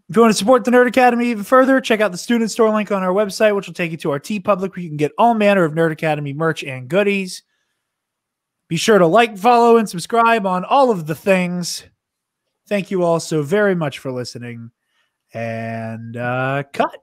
If you want to support the Nerd Academy even further, check out the student store link on our website, which will take you to our TeePublic, where you can get all manner of Nerd Academy merch and goodies. Be sure to like, follow, and subscribe on all of the things. Thank you all so very much for listening. And cut.